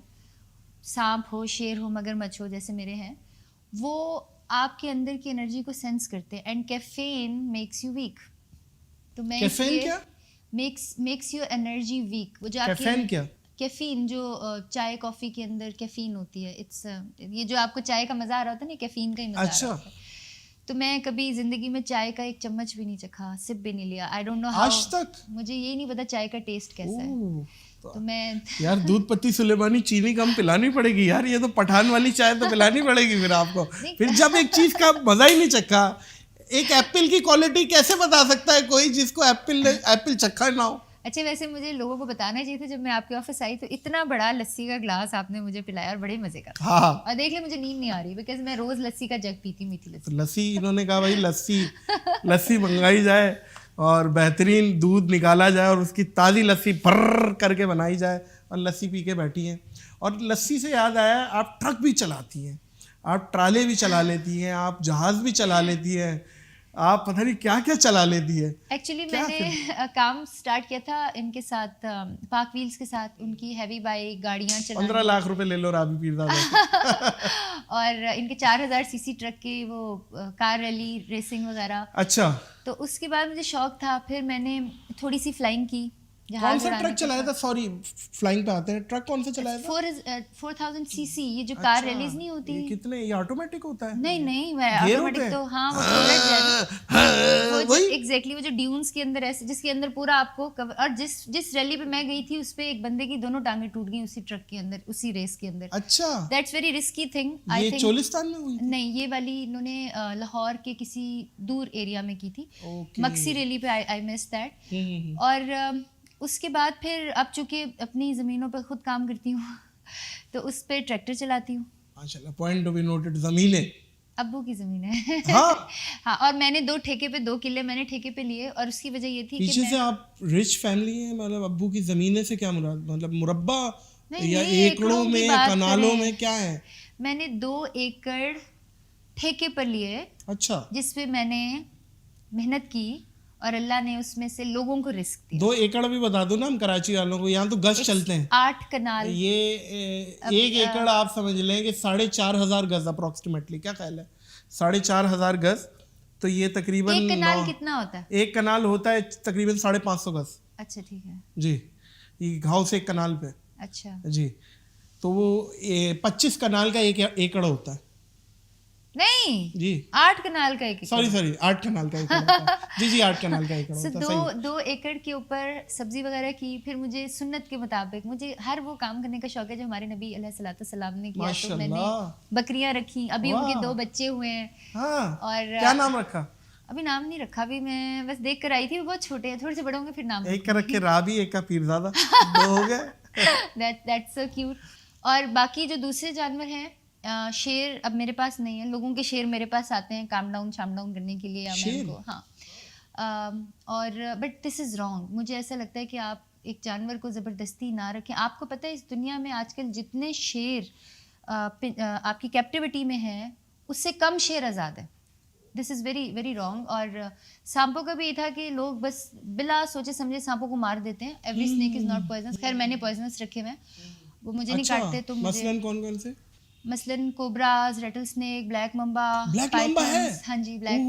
سانپ ہو, شیر ہو, مگرمچھ ہو جیسے میرے ہیں, وہ آپ کے اندر کی انرجی کو سینس کرتے ہیں. And caffeine makes you wake. تو میں میکس یور انرجی ویک. وہ جو آپ کی کیفین, جو چائے کافی کے اندر کیفین ہوتی ہے, اٹس یہ جو آپ کو چائے کا مزہ آ رہا ہوتا ہے نا, کیفین کا ہی مزہ آ رہا ہوتا ہے. تو میں کبھی زندگی میں چائے کا ایک چمچ بھی نہیں چکھا, سپ بھی نہیں لیا. آئی ڈونٹ نو ہاؤ, آج تک مجھے یہی نہیں پتا چائے کا ٹیسٹ کیسا ہے. تو میں یار دودھ پتی سلیمانی چینی کم پلانی پڑے گی یار, یہ تو پٹھان والی چائے تو پلانی پڑے گی پھر آپ کو. پھر جب ایک چیز کا مزہ ہی نہیں چکھا, ایک ایپل کی کوالٹی کیسے بتا سکتا ہے کوئی جس کو ایپل چکھا نہ ہو؟ اچھا ویسے مجھے لوگوں کو بتانا چاہیے تھا, جب میں آپ کے آفس آئی تو اتنا بڑا لسی کا گلاس آپ نے مجھے پلایا, اور بڑے مزے کا. اور دیکھ لیں مجھے نیند نہیں آ رہی, بیکاز میں روز لسی کا جگ پیتی, میٹھی لسی. انہوں نے کہا بھائی لسی منگائی جائے اور بہترین دودھ نکالا جائے اور اس کی تازی لسی بھر کر کے بنائی جائے, اور لسی پی کے بیٹھی ہیں. اور لسی سے یاد آیا, آپ ٹرک بھی چلاتی ہیں, آپ ٹرالے بھی چلا لیتی ہیں, آپ جہاز بھی چلا لیتی ہیں, آپ پتہ نہیں کیا کیا چلا لیتی ہے. ایکچولی میں نے کام سٹارٹ کیا تھا ان کے ساتھ, پاک ویلز کے ساتھ, ان کی ہیوی بائک گاڑیاں چلانا. 15 لاکھ روپے لے لو رابی پیرزادہ اور ان کے 4000 cc ٹرک کی وہ کار ریلی ریسنگ وغیرہ. اچھا. تو اس کے بعد مجھے شوق تھا, پھر میں نے تھوڑی سی فلائنگ کی. کون سا ٹرک چلایا تھا؟ سوری فلائنگ پہ آتے ہیں, ٹرک کون سا چلایا تھا؟ 4000 cc, یہ جو کار ریلیز نہیں ہوتی. کتنے, یہ آٹومیٹک ہوتا ہے؟ نہیں آٹومیٹک تو ہاں وہ ایگزیکٹلی وہ جو ڈیونز کے اندر ایسے, جس کے اندر پورا آپ کو, اور جس ریلی پہ میں گئی تھی اس پہ ایک بندے کی دونوں ٹانگیں ٹوٹ گئی اسی ٹرک کے اندر, اسی ریس کے اندر. اچھا. That's very risky thing. یہ چولستان میں ہوئی؟ نہیں, یہ والی انہوں نے لاہور کے کسی دور ایریا میں کی تھی, مکسی ریلی پہ. آئی مس دیٹ. اور اس کے بعد پھر اب چونکہ اپنی زمینوں پہ خود کام کرتی ہوں تو اس پہ ٹریکٹر چلاتی ہوں. ماشاءاللہ, پوائنٹ ٹو بی نوٹڈ. زمینیں ابو کی زمین ہے. ہاں, اور میں نے 2 ٹھیکے پہ 2 کلے میں نے ٹھیکے پہ لیے, اور اس کی وجہ یہ تھی پیچھے سے آپ رچ فیملی ہیں, مطلب ابو کی زمینیں سے کیا مراد, مطلب مربع یا ایکڑوں میں یا کنالوں میں کیا ہے؟ میں نے 2 ایکڑ ٹھیکے پر لیے. اچھا. جس پہ میں نے محنت کی اور اللہ نے اس میں سے لوگوں کو رزق دیا. 2 ایکڑ بھی بتا دو نا ہم کراچی والوں کو, یہاں تو گز چلتے ہیں. 8 کنال. یہ 1 ایکڑ آپ سمجھ لیں کہ 4500 گز اپروکسیمیٹلی, کیا خیال ہے 4500 گز, تو یہ تقریباً 1 کنال کتنا ہوتا ہے؟ 1 کنال ہوتا ہے تقریباً 550 گز. اچھا ٹھیک ہے جی, یہ ہاؤس 1 کنال پہ. اچھا جی, تو وہ 25 کنال کا 1 ایکڑ ہوتا ہے. نہیں جی, 8 کنال کا 1 سوری 8 کنال کا 1 ایکڑ. جی 8 کنال کا 1 ایکڑ ہوتا ہے. 2 ایکڑ کے اوپر سبزی وغیرہ کی. پھر مجھے سنت کے مطابق مجھے ہر وہ کام کرنے کا شوق ہے جو ہمارے نبی علیہ الصلوۃ والسلام نے کیا. تو میں نے بکریاں رکھی, ابھی ان کے 2 بچے ہوئے ہیں. اور کیا نام رکھا؟ ابھی نام نہیں رکھا, ابھی میں بس دیکھ کر آئی تھی, وہ بہت چھوٹے ہیں, تھوڑے سے بڑے ہوں گے پھر نام. ایک کا رکھے رابی, ایک کا پیرزادہ, 2 ہو گئے. That's so cute. اور باقی جو دوسرے جانور ہیں, شیر اب میرے پاس نہیں ہے. لوگوں کے شیر میرے پاس آتے ہیں کام ڈاؤن کرنے کے لیے, یا میں ان کو. ہاں, اور بٹ دس از رانگ. مجھے ایسا لگتا ہے کہ آپ ایک جانور کو زبردستی نہ رکھیں. آپ کو پتہ ہے اس دنیا میں آج کل جتنے شیر آپ کی کیپٹیوٹی میں ہیں, اس سے کم شیر آزاد ہے. دس از ویری ویری رانگ. اور سانپوں کا بھی یہ تھا کہ لوگ بس بلا سوچے سمجھے سانپوں کو مار دیتے ہیں. Every snake is not poisonous. خیر میں نے پوائزنس رکھے ہوئے ہیں, وہ مجھے نہیں کاٹتے. تو مثلاً کون سے؟ مثلاً کوبراز, ریٹل اسنیک, بلیک ممبا. ہاں جی بلیک.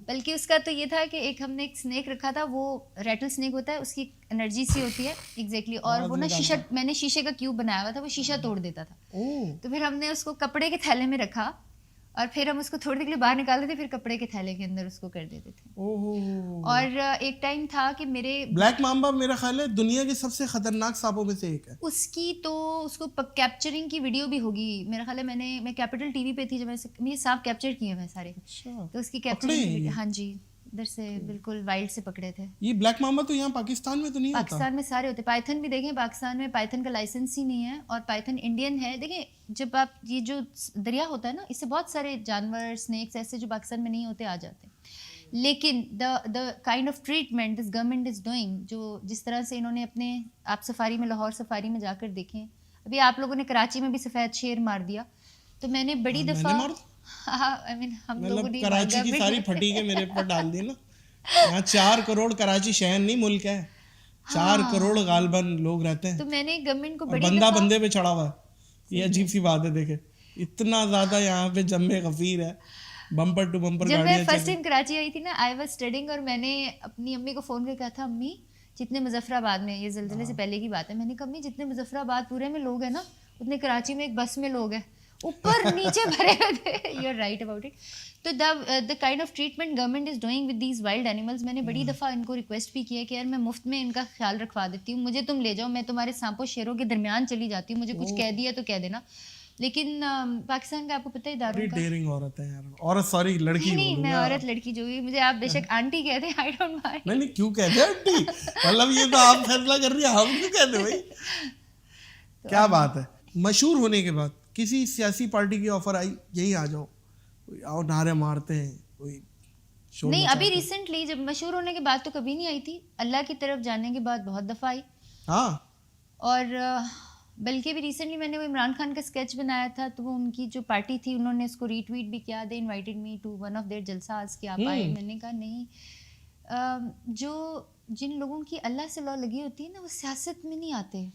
بلکہ اس کا تو یہ تھا کہ ایک ہم نے ایک اسنیک رکھا تھا, وہ ریٹل اسنیک ہوتا ہے, اس کی انرجی سی ہوتی ہے ایگزیکٹلی. اور وہ نا شیشہ, میں نے شیشے کا کیوب بنایا ہوا تھا, وہ شیشہ توڑ دیتا تھا. تو پھر ہم نے اس کو کپڑے کے تھیلے میں رکھا, اور پھر ہم اس کو تھوڑی دیر کے لیے باہر نکالتے تھے, پھر کپڑے کے تھیلے کے اندر اس کو کر دیتے تھے. اور ایک ٹائم تھا کہ میرے بلیک مامبا میرا خیال ہے دنیا کے سب سے خطرناک سانپوں میں سے ایک ہے. اس کی تو اس کو کیپچرنگ کی ویڈیو بھی ہوگی میرا خیال ہے. میں کیپٹل ٹی وی پہ تھی جب میں یہ سانپ کیپچر کیے ہیں سارے. تو اس کی کیپچرنگ, ہاں جی, ادھر سے بالکل وائلڈ سے پکڑے تھے. یہ بلیک مامبا تو یہاں پاکستان میں تو نہیں ہوتا. پاکستان میں سارے ہوتے. پائتھن بھی دیکھیں, پاکستان میں پائتھن کا لائسنس ہی نہیں ہے, اور پائتھن انڈین ہے. دیکھیں جب آپ یہ جو دریا ہوتا ہے نا, اس سے بہت سارے جانور, اسنیکس ایسے جو پاکستان میں نہیں ہوتے آ جاتے ہیں. لیکن دا kind of treatment this government is doing, جو جس طرح سے انہوں نے اپنے, آپ سفاری میں, لاہور سفاری میں جا کر دیکھیں, ابھی آپ لوگوں نے کراچی میں بھی سفید شیر مار دیا. تو میں نے بڑی دفعہ, ہم لوگوں نے کراچی کی ساری پھٹی کے میرے اوپر ڈال دی نا. یہاں 4 کروڑ کراچی شہر نہیں ملک ہے, 4 کروڑ غالباً لوگ رہتے ہیں. تو میں نے گورنمنٹ کو بڑی بندہ بندے پہ چڑھا ہوا ہے. یہ عجیب سی بات ہے. دیکھیں اتنا زیادہ یہاں پہ جم غفیر ہے, بمپر ٹو بمپر گاڑیاں. جب میں فرسٹ چلی. ٹائم کراچی آئی تھی نا, آئی واز اسٹڈنگ, اور میں نے اپنی امی کو فون کر کہا تھا, امی جتنے مظفر آباد میں, یہ زلزلے سے پہلے کی بات ہے, میں نے کہا امی جتنے مظفر آباد پورے میں لوگ ہیں نا, اتنے کراچی میں ایک بس میں لوگ ہیں, اوپر نیچے بھرے ہوئے تھے. You are right about it. تو the kind of treatment government is doing with these wild animals. میں نے بڑی دفعہ ان کو ریکویسٹ بھی کی ہے کہ یار میں مفت میں ان کا خیال رکھوا دیتی ہوں, مجھے تم لے جاؤ, میں تمہارے سانپوں شیروں کے درمیان چلی جاتی ہوں, مجھے کچھ کہہ دیا تو کہہ دینا. لیکن پاکستان کا آپ کو پتہ ہے اداروں کا, ڈیرنگ عورت ہے یار. عورت سوری لڑکی. نہیں میں عورت لڑکی جو بھی, مجھے آپ بے شک آنٹی کہہ دیں, آئی ڈونٹ مائنڈ. نہیں کیوں کہتے ہیں آنٹی, مطلب یہ تو آپ فیصلہ کر رہی ہیں, ہم کیوں کہتے ہیں بھائی. کیا بات ہے. مشہور ہونے کے بعد کسی سیاسی پارٹی کی آفر آئی, یہی آ جاؤ, آؤ نعرے مارتے ہیں, کوئی نہیں ابھی ریسنٹلی جب مشہور ہونے کے بعد تو کبھی نہیں آئی تھی, اللہ کی طرف جانے کے بعد بہت دفعہ آئی. ہاں, اور بلکہ بھی ریسنٹلی میں نے وہ عمران خان کا اسکیچ بنایا تھا تو وہ ان کی جو پارٹی تھی انہوں نے اس کو ری ٹویٹ بھی کیا. They invited me to one of their جلساز کہ آپ آئے. میں نے کہا نہیں, جو جن لوگوں کی اللہ سے لو لگی ہوتی ہے نا وہ سیاست میں نہیں آتے.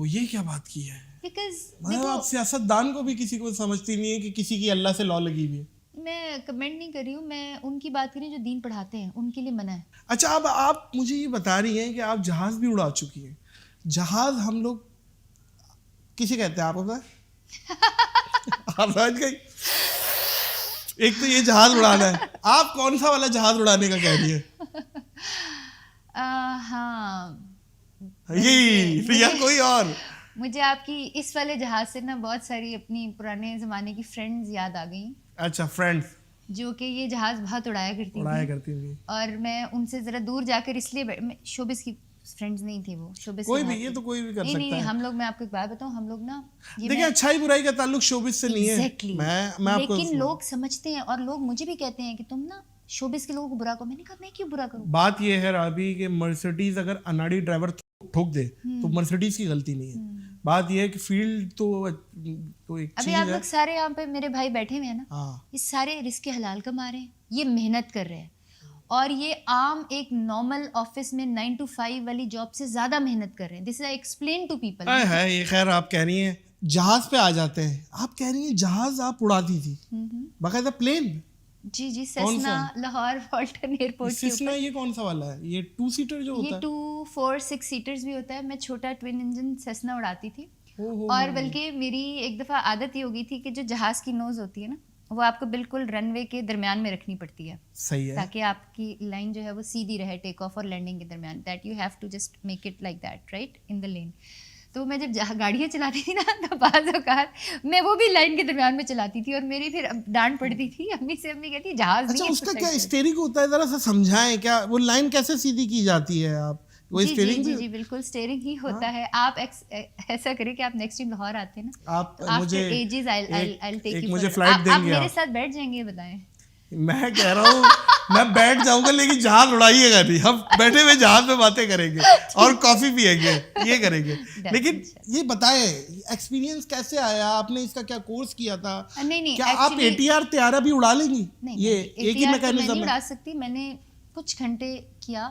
یہ کیا بات کی ہے, بیکاز آپ سیاست دان کو بھی کسی کو سمجھتی نہیں ہے کہ کسی کی اللہ سے لو لگی ہوئی ہے. میں کمنٹ نہیں کر رہی ہوں, میں ان کی بات کری جو دین پڑھاتے ہیں, ان کے لیے منع ہے. اچھا, اب آپ مجھے یہ بتا رہی ہیں کہ آپ جہاز بھی اڑا چکی ہیں. جہاز ہم لوگ کسی کہتے ہیں, آپ کو آپ سمجھ گئی, ایک تو یہ جہاز اڑانا ہے, آپ کون سا والا جہاز اڑانے کا کہہ رہی ہے؟ ہاں یہ یا کوئی اور؟ مجھے آپ کی اس والے جہاز سے نا بہت ساری اپنی پرانے زمانے کی فرینڈز یاد آ گئیں. اچھا, فرینڈز جو کہ یہ جہاز بہت اڑایا کرتی تھی, اور میں ان سے ذرا دور جا کر اس لیے شوبز کی فرینڈز نہیں تھے وہ, شوبز کوئی بھی, یہ تو کوئی بھی کر سکتا ہے. نہیں, ہم لوگ, میں آپ کو ایک بات بتاؤں, ہم لوگ نا دیکھیں اچھائی برائی کا تعلق شوبز سے نہیں ہے. میں لیکن لوگ سمجھتے ہیں, اور لوگ مجھے بھی کہتے ہیں کہ تم نا شوبز کے لوگوں کو برا کرو. میں نے کہا میں کیوں برا کروں؟ بات یہ ہے رابی کہ مرسیڈیز اگر اناڑی ڈرائیور ٹھوک دے تو مرسیڈیز کی غلطی نہیں ہے. بات یہ ہے کہ فیلڈ تو ایک چیز ہے. ابھی آپ لوگ سارے یہاں پہ میرے بھائی بیٹھے ہوئے ہیں نا, یہ سارے رزق حلال کما رہے ہیں, یہ محنت کر رہے ہیں, اور یہ عام ایک نارمل آفس میں 9 to 5 والی جاب سے زیادہ محنت کر رہے ہیں. دس از ایکسپلین ٹو پیپل. ہے یہ خیر, آپ کہہ رہی ہیں جہاز پہ آ جاتے ہیں, آپ کہہ رہی ہیں جہاز آپ اڑاتی تھی باقاعدہ پلین. جی, Cessna Lahore Walton airport. Cessna یہ کون سا والا ہے؟ یہ 2 سیٹر جو ہوتا ہے؟ یہ 2, 4, 6 سیٹرز بھی ہوتا ہے. میں چھوٹا ٹوین انجن سیسنا اڑاتی تھی, اور بلکہ میری ایک دفعہ عادت یہ ہو گئی تھی کہ جو جہاز کی نوز ہوتی ہے نا وہ آپ کو بالکل رن وے کے درمیان میں رکھنی پڑتی ہے. صحیح ہے, تاکہ آپ کی لائن جو ہے وہ سیدھی رہے ٹیک آف اور لینڈنگ کے درمیان. That you have to just make it like that, right, in the lane. تو میں جب گاڑیاں چلاتی تھی نا تو بعض اوقات میں وہ بھی لائن کے درمیان میں چلاتی تھی, اور میری پھر ڈانٹ پڑتی تھی امی سے. امی کہتی جہاز نہیں. اچھا, اس کا کیا اسٹیئرنگ ہوتا ہے, ذرا سا سمجھائیں, کیا وہ لائن کیسے سیدھی کی جاتی ہے؟ آپ وہ اسٹیئرنگ؟ جی بالکل اسٹیئرنگ ہی ہوتا ہے. آپ ایسا کریں کہ آپ نیکسٹ ٹائم لاہور آتے ہیں نا, آپ مجھے آپ میرے ساتھ بیٹھ جائیں گے. بتائیں, میں کہہ رہا ہوں میں بیٹھ جاؤں گا, لیکن جہاز اڑائیے گا نہیں. ہم بیٹھے ہوئے جہاز پہ باتیں کریں گے اور کافی پیئیں گے, یہ کریں گے. لیکن یہ بتائیں ایکسپیرینس کیسے آیا, آپ نے اس کا کیا کورس کیا تھا؟ نہیں, کیا آپ ATR طیارہ بھی اڑا لیں گی؟ یہ ایک ہی میکینزم ہے. نہیں اڑا سکتی, میں نے کچھ گھنٹے کیا.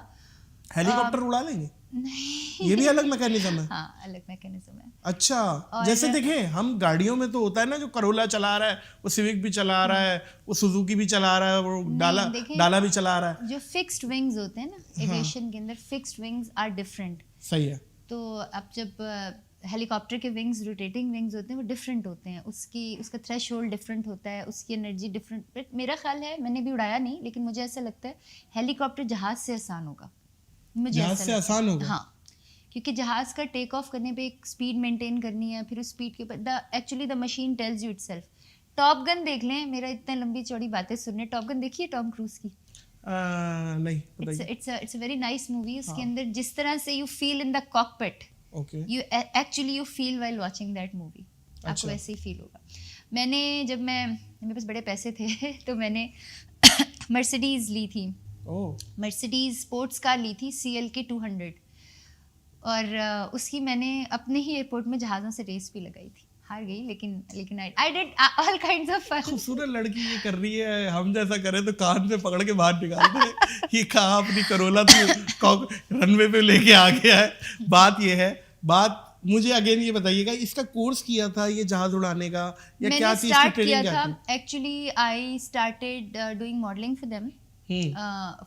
ہیلی کاپٹر اڑا لیں گے؟ نہیں, یہ بھی الگ میکینزم ہے. ہاں, الگ میکینزم ہے. اچھا, جیسے دیکھیں ہم گاڑیوں میں تو ہوتا ہے نا, جو کرولا چلا رہا ہے وہ سیوک بھی چلا رہا ہے, وہ سوزوکی بھی چلا رہا ہے, وہ ڈالا بھی چلا رہا ہے. جو فکسڈ ونگز ہوتے ہیں نا ایویشن کے اندر, فکسڈ ونگز آر ڈفرینٹ. صحیح ہے. تو اب جب ہیلی کاپٹر کے ونگز, روٹیٹنگ ونگز ہوتے ہیں, وہ ڈفرینٹ ہوتے ہیں. اس کا تھریش ہولڈ ڈفرینٹ ہوتا ہے, اس کی انرجی ڈفرینٹ. بٹ میرا خیال ہے, میں نے بھی اڑایا نہیں, لیکن مجھے ایسا لگتا ہے ہیلی کاپٹر جہاز سے آسان ہوگا. جہاز سے آسان ہوگا؟ ہاں, کیونکہ جہاز کا ٹیک آف کرنے پہ ایک اسپیڈ مینٹین کرنی ہے, پھر اس اسپیڈ کے اوپر actually the machine tells you itself. Top Gun دیکھ لیں, میرا اتنا لمبی چوڑی باتیں سننے. ٹاپ گن دیکھیے ٹام کروز کی؟ نہیں. It's a very nice movie. اس کے اندر جس طرح سے you feel in the cockpit, you actually you feel while watching that movie, آپ کو ویسے ہی فیل ہوگا. میں نے جب میرے پاس بڑے پیسے تھے تو میں نے مرسیڈیز لی تھی, مرسیڈیز اسپورٹس کار لی تھی, CLK 200, اور اس کی میں نے اپنے ہی ایئرپورٹ میں جہازوں سے ریس بھی لگائی تھی. ہار گئی, لیکن I did all kinds of fun. خوبصورت لڑکی یہ کر رہی ہے, ہم جیسا کرے تو کان سے پکڑ کے باہر نکال دیں. یہ کہاں اپنی کرولا تو رن وے پہ لے کے آ گیا ہے. بات یہ ہے, مجھے اگین یہ بتائیے گا, اس کا کورس کیا تھا یہ جہاز اڑانے کا, یا کیا تھی اس کی ٹریننگ کیا تھی؟ Actually I started doing modelling for them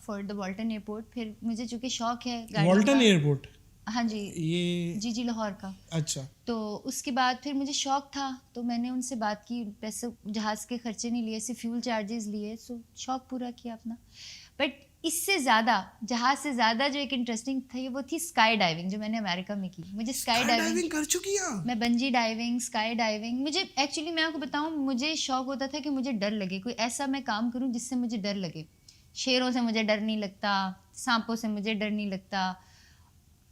for the Walton airport. پھر مجھے چونکہ شوق ہے والٹن ایئرپورٹ, ہاں جی, یہ جی لاہور کا. اچھا. تو اس کے بعد پھر مجھے شوق تھا, تو میں نے ان سے بات کی, پیسے جہاز کے خرچے نہیں لیے, صرف فیول چارجز لیے, سو شوق پورا کیا اپنا. بٹ اس سے زیادہ, جہاز سے زیادہ جو ایک انٹرسٹنگ تھی وہ تھی اسکائی ڈائیونگ, جو میں نے امریکہ میں کی. مجھے اسکائی ڈائیونگ کر چکی ہیں میں, بنجی ڈائیونگ, اسکائی ڈائیونگ. مجھے ایکچولی, میں آپ کو بتاؤں, مجھے شوق ہوتا تھا کہ مجھے ڈر لگے, کوئی ایسا میں کام کروں جس سے مجھے ڈر لگے. شیروں سے مجھے ڈر نہیں لگتا, سانپوں سے مجھے ڈر نہیں لگتا,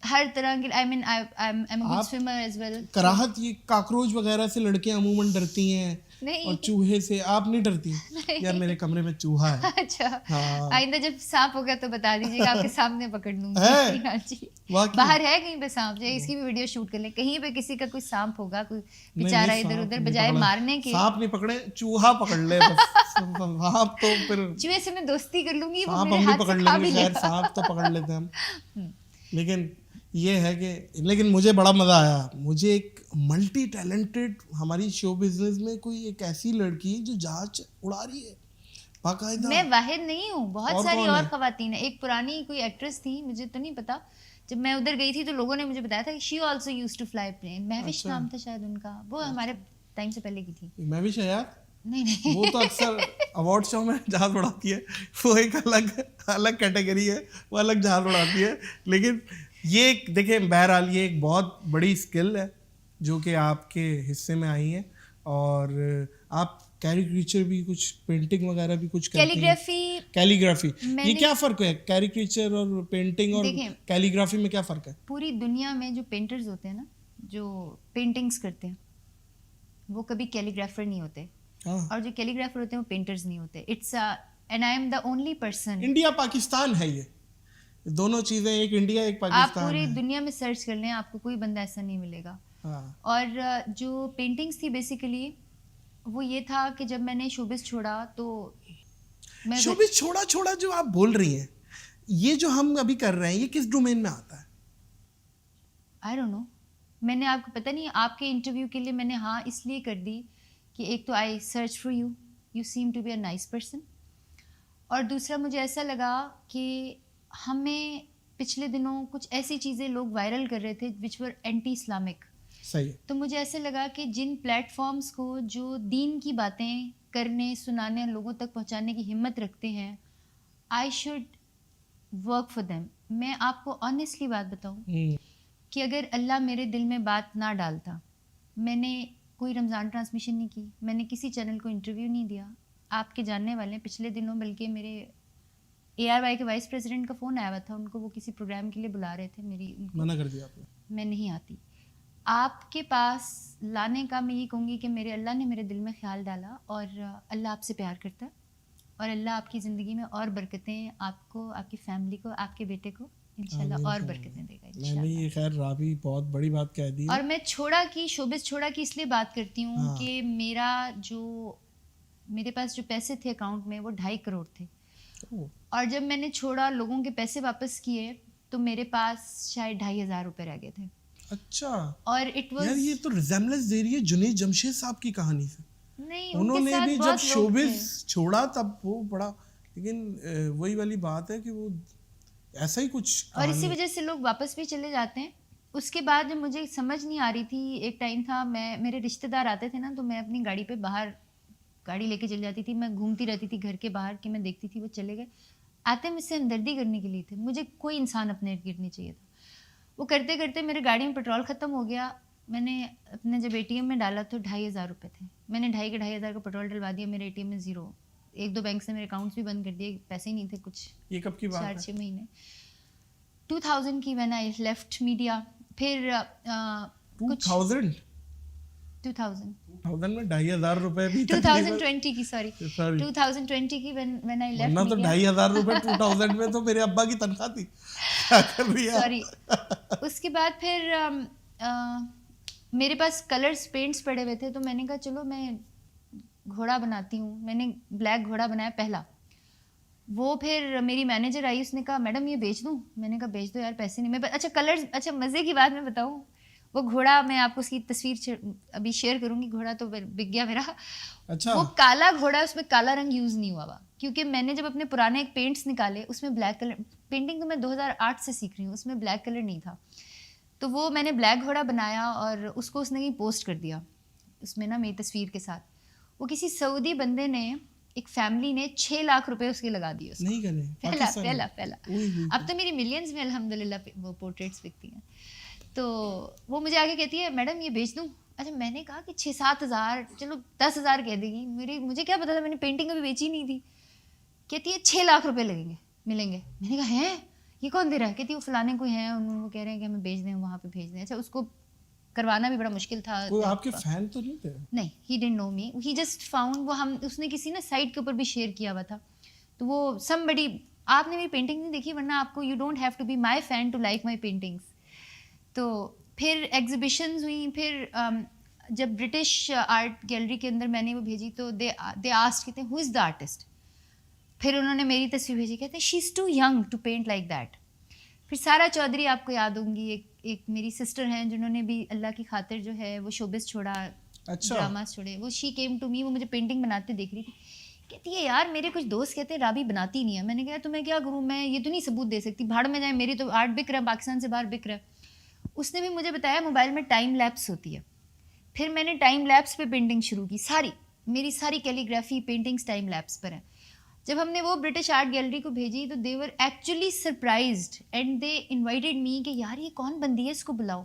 ہر طرح کی. I mean I am a good swimmer as well. کراہت, یہ کاکروچ وغیرہ سے لڑکیاں عموماً ڈرتی ہیں, نہیں. اور چوہے سے آپ نہیں ڈرتی؟ یار میرے کمرے میں چوہا ہے. اچھا, آئندہ جب سانپ ہوگا تو بتا دیجیے گا, آپ کے سامنے پکڑ لوں گی. ہاں جی, باہر ہے کہیں پہ سانپ, جو اس کی بھی ویڈیو شوٹ کر لیں. کہیں پہ کسی کا کوئی سانپ ہوگا, کوئی بیچارہ ادھر ادھر, بجائے مارنے کے سانپ نہیں پکڑے, چوہا پکڑ لے بس. سانپ تو پھر چوہے سے میں دوستی کر لوں گی, سانپ ہم بھی پکڑ لیں گے. خیر سانپ تو پکڑ لیتے ہیں ہم. لیکن یہ ہے کہ لیکن مجھے بڑا مزہ آیا. مجھے ایک ملٹی ٹیلنٹڈ ہماری شو بزنس میں کوئی ایک ایسی لڑکی جو جہاز اڑا رہی ہے باقاعدہ. میں واحد نہیں ہوں, بہت ساری اور خواتین ہیں. ایک پرانی کوئی ایکٹریس تھی, مجھے تو نہیں پتا, جب میں ادھر گئی تھی تو لوگوں نے مجھے بتایا تھا کہ she also use to fly plane. Mahwish نام تھا شاید ان کا, وہ ہمارے ٹائم سے پہلے کی تھی. مہوش ہے یار؟ نہیں, وہ تو اکثر ایوارڈ شو میں جہاز اڑاتی ہے, وہ ایک الگ کیٹیگری ہے, وہ الگ جہاز اڑاتی ہے. لیکن یہ دیکھیں بہرحال یہ ایک بہت بڑی اسکل ہے جو کہ آپ کے حصے میں آئی ہے. اور آپ کیریکیچر بھی کچھ, پینٹنگ وغیرہ بھی کچھ کرتی ہیں. کیلیگرافی, یہ کیا فرق ہے کیریکیچر اور پینٹنگ اور کیلیگرافی میں, کیا فرق ہے؟ پوری دنیا میں جو پینٹرز ہوتے ہیں نا, جو پینٹنگز کرتے ہیں, وہ کبھی کیلیگرافر نہیں ہوتے, اور جو کیلیگرافر ہوتے ہیں وہ پینٹرز نہیں ہوتے. It's and I am the only person. India Pakistan ہے, یہ دونوں چیزیں, ایک انڈیا ایک پاکستان. آپ پوری دنیا میں سرچ کر لیں, آپ کو کوئی بندہ ایسا نہیں ملے گا. اور جو پینٹنگز تھی بیسیکلی وہ یہ تھا کہ جب میں نے شوبز چھوڑا تو شوبز چھوڑا جو آپ بول رہی ہیں, یہ جو ہم ابھی کر رہے ہیں یہ کس ڈومین میں آتا ہے؟ I don't know. میں نے آپ کو پتہ نہیں, آپ کے انٹرویو کے لیے میں نے ہاں اس لیے کر دی کہ ایک تو I search for you, you seem to be a nice person, اور دوسرا مجھے ایسا لگا کہ ہمیں پچھلے دنوں کچھ ایسی چیزیں لوگ وائرل کر رہے تھے وچ ور اینٹی اسلامک. صحیح. تو مجھے ایسے لگا کہ جن پلیٹ فارمز کو جو دین کی باتیں کرنے, سنانے, لوگوں تک پہنچانے کی ہمت رکھتے ہیں, I should work for them. میں آپ کو آنیسٹلی بات بتاؤں کہ اگر اللہ میرے دل میں بات نہ ڈالتا, میں نے کوئی رمضان ٹرانسمیشن نہیں کی, میں نے کسی چینل کو انٹرویو نہیں دیا. آپ کے جاننے والے پچھلے دنوں بلکہ میرے ARY کے وائس پریزیڈنٹ کا فون آیا ہوا تھا, ان کو وہ کسی پروگرام کے لیے بلا رہے تھے, منع کر دیا آپ نے. میں نہیں آتی. آپ کے پاس لانے کا میں یہ کہوں گی کہ میرے اللہ نے میرے دل میں خیال ڈالا, اور اللہ آپ سے پیار کرتا ہے, اور اللہ آپ کی زندگی میں اور برکتیں, آپ کو, آپ کی فیملی کو, آپ کے بیٹے کو انشاءاللہ اور برکتیں دے گا انشاءاللہ. میں یہ خیر رابی بہت بڑی بات کہہ دی. اور میں شوبز چھوڑا کی اس لیے بات کرتی ہوں کہ میرے پاس جو پیسے تھے اکاؤنٹ میں وہ 2.5 کروڑ تھے, اور جب میں نے چھوڑا, لوگوں کے پیسے واپس کیے, تو میرے پاس شاید 2,500 روپے رہ گئے تھے. اچھا, اور اٹ واز یار یہ تو ریزیمبلنس دے رہی ہے جنید جمشید صاحب کی کہانی سے. نہیں, انہوں نے بھی جب شوبز چھوڑا تب وہ بڑا, لیکن وہی والی بات ہے کہ وہ ایسا ہی کچھ, اور اسی وجہ سے لوگ واپس بھی چلے جاتے ہیں. اس کے بعد جب مجھے سمجھ نہیں آ رہی تھی, ایک ٹائم تھا, میرے رشتہ دار آتے تھے نا, تو میں اپنی گاڑی پہ باہر گاڑی لے کے چلی جاتی تھی. میں گھومتی رہتی تھی گھر کے باہر کہ میں دیکھتی تھی وہ چلے گئے, آتے مجھ سے ہمدردی کرنے کے لیے تھے. مجھے کوئی انسان اپنے ارد گرد نہیں چاہیے تھا. وہ کرتے کرتے میرے گاڑی میں پیٹرول ختم ہو گیا. میں نے اپنے جب ATM میں ڈالا تو 2,500 روپے تھے. میں نے 2,500 کا پیٹرول ڈلوا دیا, میرے ATM میں 0. 1-2 بینک سے میرے اکاؤنٹس بھی بند کر دیے, پیسے ہی نہیں تھے کچھ. یہ کب کی بات ہے؟ 4-6 مہینے 2000 کی, when I left media. پھر 2000 میں 2,500 روپے بھی 2020 کی, سوری 2020 کی when I left media. تو 2,500 روپے 2000 میں تو میرے ابا کی تنخواہ تھی. سوری. اس کے بعد پھر میرے پاس کلرز پینٹس پڑے ہوئے تھے, تو میں نے کہا چلو میں گھوڑا بناتی ہوں. میں نے بلیک گھوڑا بنایا پہلا. وہ پھر میری مینیجر آئی, اس نے کہا میڈم یہ بیچ دوں. میں نے کہا بیچ دو یار, پیسے نہیں. میں اچھا کلرز, اچھا مزے کی بات میں بتاؤں, وہ گھوڑا میں آپ کو اس کی تصویر ابھی شیئر کروں گی. گھوڑا تو بک گیا میرا. اچھا, وہ کالا گھوڑا, اس میں کالا رنگ یوز نہیں ہوا, کیونکہ میں نے جب اپنے پرانے ایک پینٹس نکالے, اس میں بلیک کلر, پینٹنگ تو میں 2008 سے سیکھ رہی ہوں, اس میں بلیک کلر نہیں تھا. تو وہ میں نے بلیک گھوڑا بنایا, اور اس کو اس نے کہیں پوسٹ کر دیا, اس میں نا میری تصویر کے ساتھ. وہ کسی سعودی بندے نے, ایک فیملی نے 6 لاکھ روپے اس کے لگا دیے. نہیں کرے پہلا. اب تو میری ملینز میں الحمدللہ وہ پورٹریٹس بکتی ہیں. تو وہ مجھے آگے کہتی ہے میڈم یہ بیچ دوں. اچھا, میں نے کہا کہ 6-7 ہزار, چلو 10 ہزار کہہ دے گی. مجھے کیا پتا تھا, میں نے پینٹنگ ابھی بیچی نہیں تھی. کہتی ہے 6 لاکھ روپے لگیں گے, ملیں گے. میں نے کہا ہیں یہ کون دے رہا ہے؟ کہتی وہ فلانے کوئی ہیں, وہ کہہ رہے ہیں کہ ہمیں بیچ دیں, وہاں پہ بھیج دیں. اچھا, اس کو کروانا بھی بڑا مشکل تھا. کوئی آپ کے فین تو نہیں تھے؟ نہیں, ہی ڈidn't know me, he just found وہ اس نے کسی نا سائٹ کے اوپر بھی شیئر کیا ہوا تھا, تو وہ somebody, آپ نے میری پینٹنگ نہیں دیکھی ورنہ آپ کو you don't have to be my fan to like my paintings. تو پھر ایگزیبیشنز ہوئیں, پھر جب برٹش آرٹ گیلری کے اندر میں نے وہ بھیجی تو دے آسکڈ کہتے ہیں ہو از دا آرٹسٹ. پھر انہوں نے میری تصویر بھیجی, کہتے ہیں she is too young to paint like that. پھر سارا چودھری آپ کو یاد ہوں گی, ایک میری سسٹر ہیں جنہوں نے بھی اللہ کی خاطر جو ہے وہ شوبز چھوڑا, ڈراماز چھوڑے, وہ شی کیم ٹو می, وہ مجھے پینٹنگ بناتے دیکھ رہی تھی, کہتی ہے یار میرے کچھ دوست کہتے ہیں رابی بناتی نہیں ہے. میں نے کہا تمہیں کیا کروں, میں یہ تو نہیں ثبوت دے سکتی, بھاڑ میں جائیں, میری تو آرٹ بک رہا ہے, پاکستان سے باہر بک رہا ہے. اس نے بھی مجھے بتایا موبائل میں ٹائم لیپس ہوتی ہے. پھر میں نے ٹائم لیپس پہ پینٹنگ شروع کی, میری ساری کیلیگرافی پینٹنگس ٹائم لیپس پر ہیں. جب ہم نے وہ برٹش آرٹ گیلری کو بھیجی تو they were actually surprised and they invited me کہ یار یہ کون بندی ہے, اس کو بلاؤ.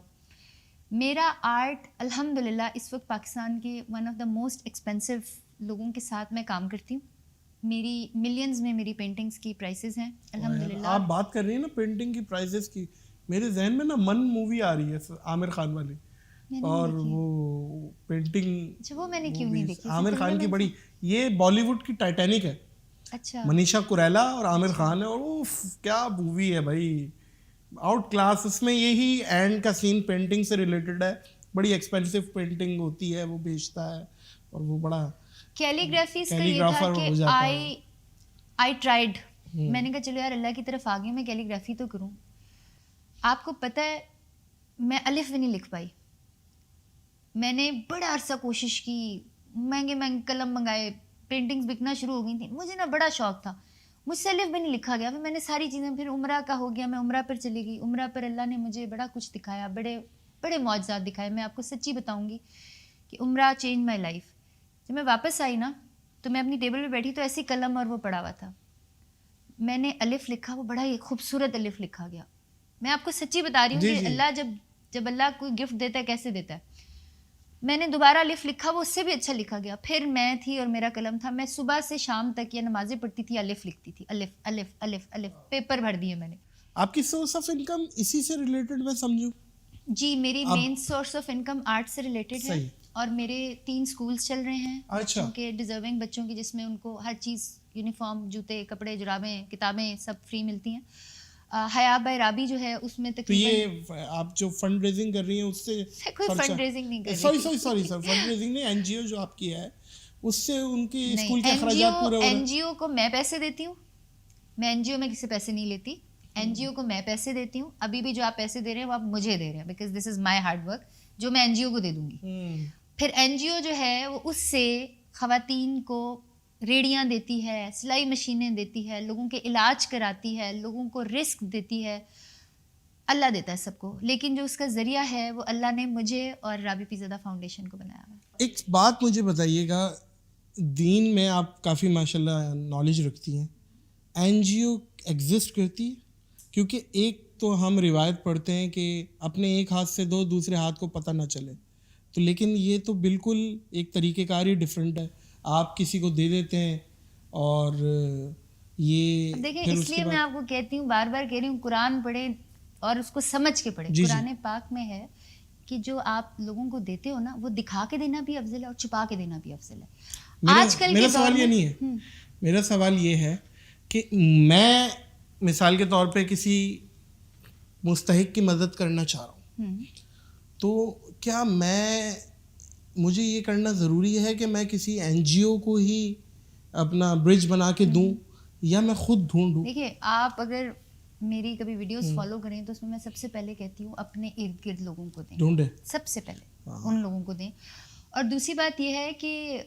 میرا آرٹ الحمد للہ اس وقت پاکستان کے one of the most expensive لوگوں کے ساتھ میں کام کرتی ہوں. میری ملینز میں میری پینٹنگس کی پرائسز ہیں الحمد للہ. آپ بات کر رہی ہیں نا پینٹنگ کی پرائسز کی, میرے ذہن میں نا من مووی آ رہی ہے عامر خان والی, اور وہ پینٹنگ وہ میں نے کیوں نہیں دیکھی, عامر خان کی بڑی, یہ بالی ووڈ کی ٹائٹینک ہے. اچھا, منیشا کوریلا اور عامر خان ہے, اور کیا مووی ہے بھائی, آؤٹ کلاس. اس میں یہی اینڈ کا سین پینٹنگ سے ریلیٹڈ ہے, بڑی ایکسپینسو پینٹنگ ہوتی ہے, وہ بیچتا ہے, اور وہ بڑا کیلیگرافیز کا یہ تھا کہ آئی ٹرائیڈ. میں نے کہا چلو یار اللہ کی طرف آ گئی, میں کیلیگرافی تو کروں. آپ کو پتہ ہے میں الف بھی نہیں لکھ پائی. میں نے بڑا عرصہ کوشش کی, مہنگے قلم منگائے, پینٹنگز بکنا شروع ہو گئی تھیں. مجھے نا بڑا شوق تھا, مجھ سے الف بھی نہیں لکھا گیا. پھر میں نے ساری چیزیں, پھر عمرہ کا ہو گیا, میں عمرہ پر چلی گئی. عمرہ پر اللہ نے مجھے بڑا کچھ دکھایا, بڑے معجزات دکھائے. میں آپ کو سچی بتاؤں گی کہ عمرہ چینج مائی لائف. جب میں واپس آئی نا تو میں اپنی ٹیبل پہ بیٹھی تو ایسی قلم اور وہ پڑا ہوا تھا, میں نے الف لکھا, وہ بڑا ہی خوبصورت الف لکھا گیا. میں آپ کو سچی بتا رہی ہوں کہ اللہ جب اللہ کوئی گفٹ دیتا ہے کیسے دیتا ہے. میں نے دوبارہ الف لکھا, وہ اس سے بھی اچھا لکھا گیا. پھر میں تھی اور میرا قلم تھا, میں صبح سے شام تک یا نمازیں پڑھتی تھی, الف لکھتی تھی, الف الف الف الف, پیپر بھر دیے میں نے. آپ کی سورس آف انکم اسی سے ریلیٹڈ میں سمجھوں؟ جی, میری main source of income art سے ریلیٹڈ ہے, اور میرے 3 اسکولس چل رہے ہیں بچوں کے, ڈیزرونگ بچوں کی, جس میں ان کو ہر چیز, یونیفارم, جوتے, کپڑے, جرابیں, کتابیں سب فری ملتی ہیں. حیا بائی رابی جو ہے اس میں تقریباً, تو یہ آپ جو فنڈ ریزنگ کر رہی ہیں اس سے کوئی فنڈ ریزنگ نہیں کر رہی, سوری فنڈ ریزنگ نہیں, این جی او جو آپ کی ہے اس سے ان کی اسکول کے اخراجات پورے ہو رہے ہیں. این جی او کو میں پیسے دیتی ہوں, میں این جی او میں کسی پیسے نہیں لیتی. این جی او کو میں پیسے دیتی ہوں. ابھی بھی جو آپ پیسے دے رہے ہیں وہ آپ مجھے دے رہے ہیں, because this is my hard work, جو میں این جی او کو دے دوں گی. پھر این جی او جو ہے وہ اس سے خواتین کو ریڑیاں دیتی ہے, سلائی مشینیں دیتی ہے, لوگوں کے علاج کراتی ہے, لوگوں کو رزق دیتی ہے. اللہ دیتا ہے سب کو, لیکن جو اس کا ذریعہ ہے وہ اللہ نے مجھے اور رابی پیزادہ فاؤنڈیشن کو بنایا ہوا ہے. ایک بات مجھے بتائیے گا, دین میں آپ کافی ماشاء اللہ نالج رکھتی ہیں, این جی او ایگزسٹ کرتی ہے؟ کیونکہ ایک تو ہم روایت پڑھتے ہیں کہ اپنے ایک ہاتھ سے دو, دوسرے ہاتھ کو پتہ نہ چلے, تو لیکن یہ تو بالکل ایک طریقہ کار ہی ڈفرینٹ ہے. آپ کسی کو دے دیتے ہیں اور یہ دیکھیں, اس لیے میں آپ کو کہتی ہوں, بار بار کہہ رہی ہوں, قرآن پڑھیں اور اس کو سمجھ کے پڑھیں. قرآن پاک میں ہے کہ جو آپ لوگوں کو دیتے ہو نا, وہ دکھا کے دینا بھی افضل ہے اور چھپا کے دینا بھی افضل ہے. آج کل میرا سوال یہ نہیں ہے, میرا سوال یہ ہے کہ میں مثال کے طور پہ کسی مستحق کی مدد کرنا چاہ رہا ہوں, تو کیا مجھے یہ کرنا ضروری ہے کہ میں کسی این جی او کو ہی اپنا برج بنا کے دوں, یا میں خود ڈھونڈوں؟ دیکھیے, آپ اگر میری کبھی ویڈیوز فالو کریں تو اس میں سب سے پہلے کہتی ہوں اپنے ارد گرد لوگوں کو دیں, ڈھونڈیں, سب سے پہلے ان لوگوں کو دیں. اور دوسری بات یہ ہے کہ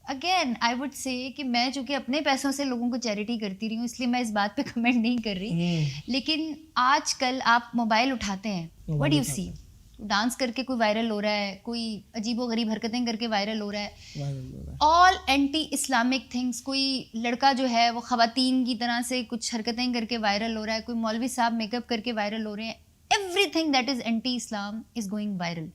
اگین آئی وڈ سے کہ میں چونکہ اپنے پیسوں سے لوگوں کو چیریٹی کرتی رہی ہوں, اس لیے میں اس بات پہ کمنٹ نہیں کر رہی. لیکن آج کل آپ موبائل اٹھاتے ہیں, what do you see, dance کر کے کوئی وائرل ہو رہا ہے, کوئی عجیب و غریب حرکتیں کر کے وائرل ہو رہا ہے, آل اینٹی اسلامک تھنگس. کوئی لڑکا جو ہے وہ خواتین کی طرح سے کچھ حرکتیں کر کے وائرل ہو رہا ہے, کوئی مولوی صاحب میک اپ کر کے وائرل ہو رہے ہیں. Everything that is anti Islam is going viral.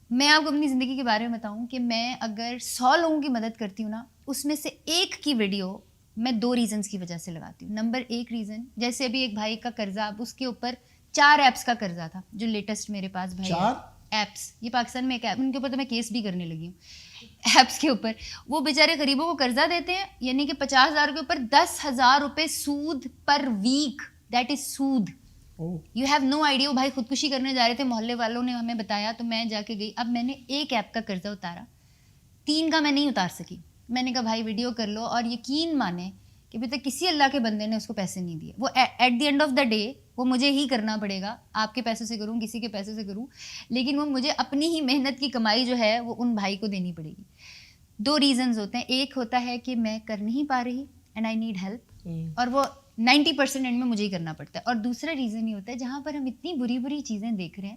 میں آپ کو اپنی زندگی کے بارے میں بتاؤں کہ میں اگر 100 لوگوں کی مدد کرتی ہوں نا, اس میں سے ایک کی ویڈیو میں 2 ریزنس کی وجہ سے لگاتی ہوں. نمبر 1 ریزن, جیسے ابھی ایک بھائی کا قرضہ, اب اس کے اوپر 4 ایپس کا قرضہ تھا جو لیٹسٹ میرے پاس بھائی 4 ایپس, یہ پاکستان میں ایک ایپ, ان کے اوپر تو میں کیس بھی کرنے لگی ہوں ایپس کے اوپر. وہ بیچارے غریبوں کو قرضہ دیتے ہیں, یعنی کہ 50,000 کے اوپر 10,000 روپے سود پر ویک, دیٹ از سود. You have no idea. وہ بھائی خودکشی کرنے جا رہے تھے, محلے والوں نے ہمیں بتایا, تو میں جا کے گئی. اب میں نے ایک ایپ کا قرضہ اتارا, 3 کا میں نہیں اتار سکی. میں نے کہا بھائی ویڈیو کر لو, اور یقین مانے کہ ابھی تک کسی اللہ کے بندے نے اس کو پیسے نہیں دیے. وہ at the end of the day وہ مجھے ہی کرنا پڑے گا, آپ کے پیسوں سے کروں, کسی کے پیسے سے کروں, لیکن وہ مجھے اپنی ہی محنت کی کمائی جو ہے وہ ان بھائی کو دینی پڑے گی. 2 ریزنز ہوتے ہیں. ایک ہوتا ہے کہ میں کر نہیں پا رہی اینڈ آئی نیڈ ہیلپ, اور وہ 90% اینڈ میں مجھے ہی کرنا پڑتا ہے. اور دوسرا ریزن یہ ہوتا ہے جہاں پر ہم اتنی بری بری چیزیں دیکھ رہے ہیں,